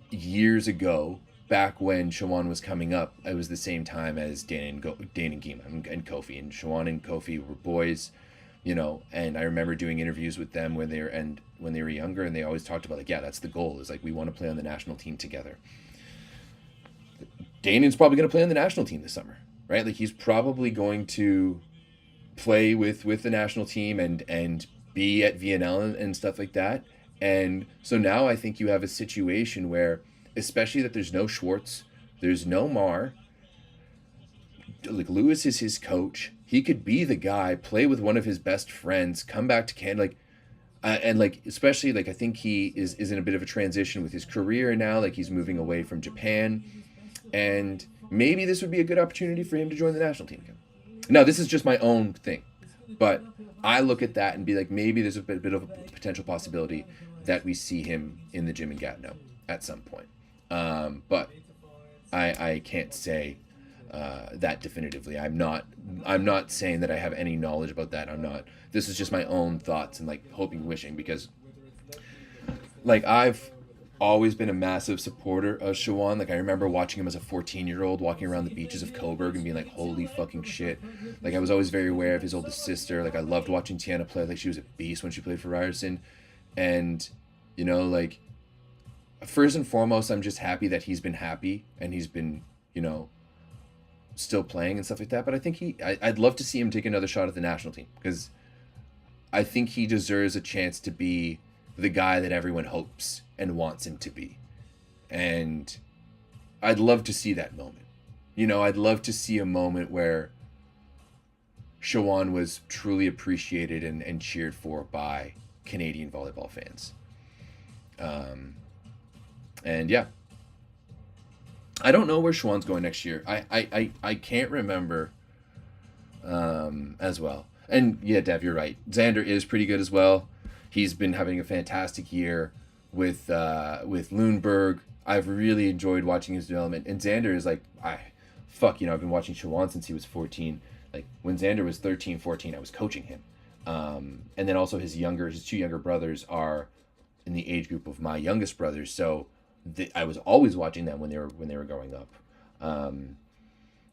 years ago, back when Shawan was coming up, it was the same time as Dane and Gima and Kofi. And Shawan and Kofi were boys, you know, and I remember doing interviews with them when they were younger, and they always talked about, like, yeah, that's the goal, is like, we want to play on the national team together. Dane's probably going to play on the national team this summer, right? Like, he's probably going to play with the national team and be at VNL and stuff like that. And so now I think you have a situation where, especially that there's no Schwartz, there's no Mar, like, Lewis is his coach. He could be the guy, play with one of his best friends, come back to Canada, like, and like, especially, like, I think he is in a bit of a transition with his career now. Like, he's moving away from Japan, and maybe this would be a good opportunity for him to join the national team again. Now, this is just my own thing, but I look at that and be like, maybe there's a bit of a potential possibility that we see him in the gym in Gatineau at some point. But I can't say that definitively. I'm not saying that I have any knowledge about that. This is just my own thoughts and, like, hoping, wishing, because, like, I've always been a massive supporter of Shawan. Like, I remember watching him as a 14-year-old walking around the beaches of Coburg and being like, holy fucking shit. Like, I was always very aware of his oldest sister. Like, I loved watching Tiana play. Like, she was a beast when she played for Ryerson. And, you know, like, first and foremost, I'm just happy that he's been happy and he's been, you know, still playing and stuff like that. But I think I'd love to see him take another shot at the national team, because I think he deserves a chance to be the guy that everyone hopes and wants him to be. And I'd love to see that moment. You know, I'd love to see a moment where Shawan was truly appreciated and cheered for by Canadian volleyball fans. And yeah, I don't know where Shawan's going next year. I can't remember as well. And yeah, Dev, you're right. Xander is pretty good as well. He's been having a fantastic year with Lundberg. I've really enjoyed watching his development. And Xander is like, I've been watching Shawan since he was 14. Like, when Xander was 13, 14, I was coaching him. And then also his two younger brothers are in the age group of my youngest brothers. So I was always watching them when they were growing up.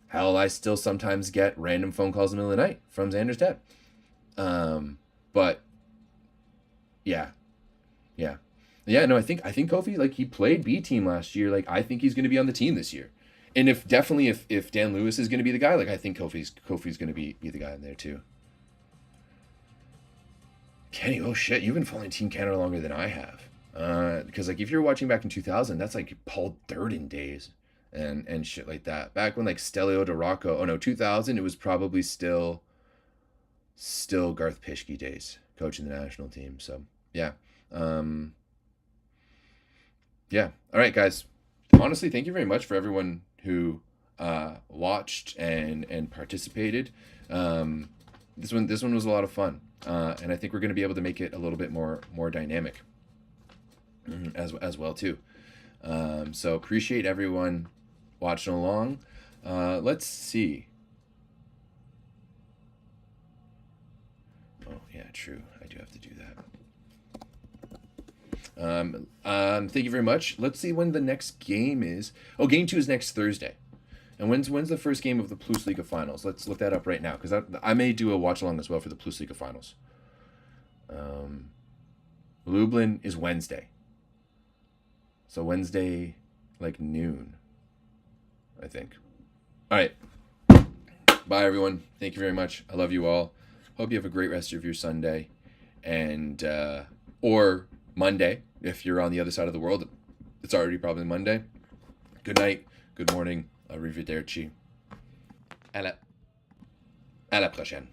Hell, I still sometimes get random phone calls in the middle of the night from Xander's dad. But yeah. No, I think Kofi, like, he played B team last year. Like, I think he's going to be on the team this year. And if Dan Lewis is going to be the guy, like, I think Kofi's going to be the guy in there too. Kenny, oh shit, you've been following Team Canada longer than I have. Because, like, if you're watching back in 2000, that's like Paul Durden days and shit like that. Back when, like, Stelio DeRocco, 2000, it was probably still Garth Pischke days coaching the national team. So yeah. Yeah. All right, guys. Honestly, thank you very much for everyone who watched and participated. This one was a lot of fun. And I think we're going to be able to make it a little bit more dynamic as well too. So appreciate everyone watching along. Let's see. Oh yeah, true. I do have to do that. Thank you very much. Let's see when the next game is. Oh, game 2 is next Thursday. And when's the first game of the Plus Liga finals? Let's look that up right now, because I may do a watch along as well for the Plus Liga finals. Lublin is Wednesday. So Wednesday, like, noon, I think. All right. Bye, everyone. Thank you very much. I love you all. Hope you have a great rest of your Sunday, and or Monday if you're on the other side of the world. It's already probably Monday. Good night. Good morning. Arrivederci. À la prochaine.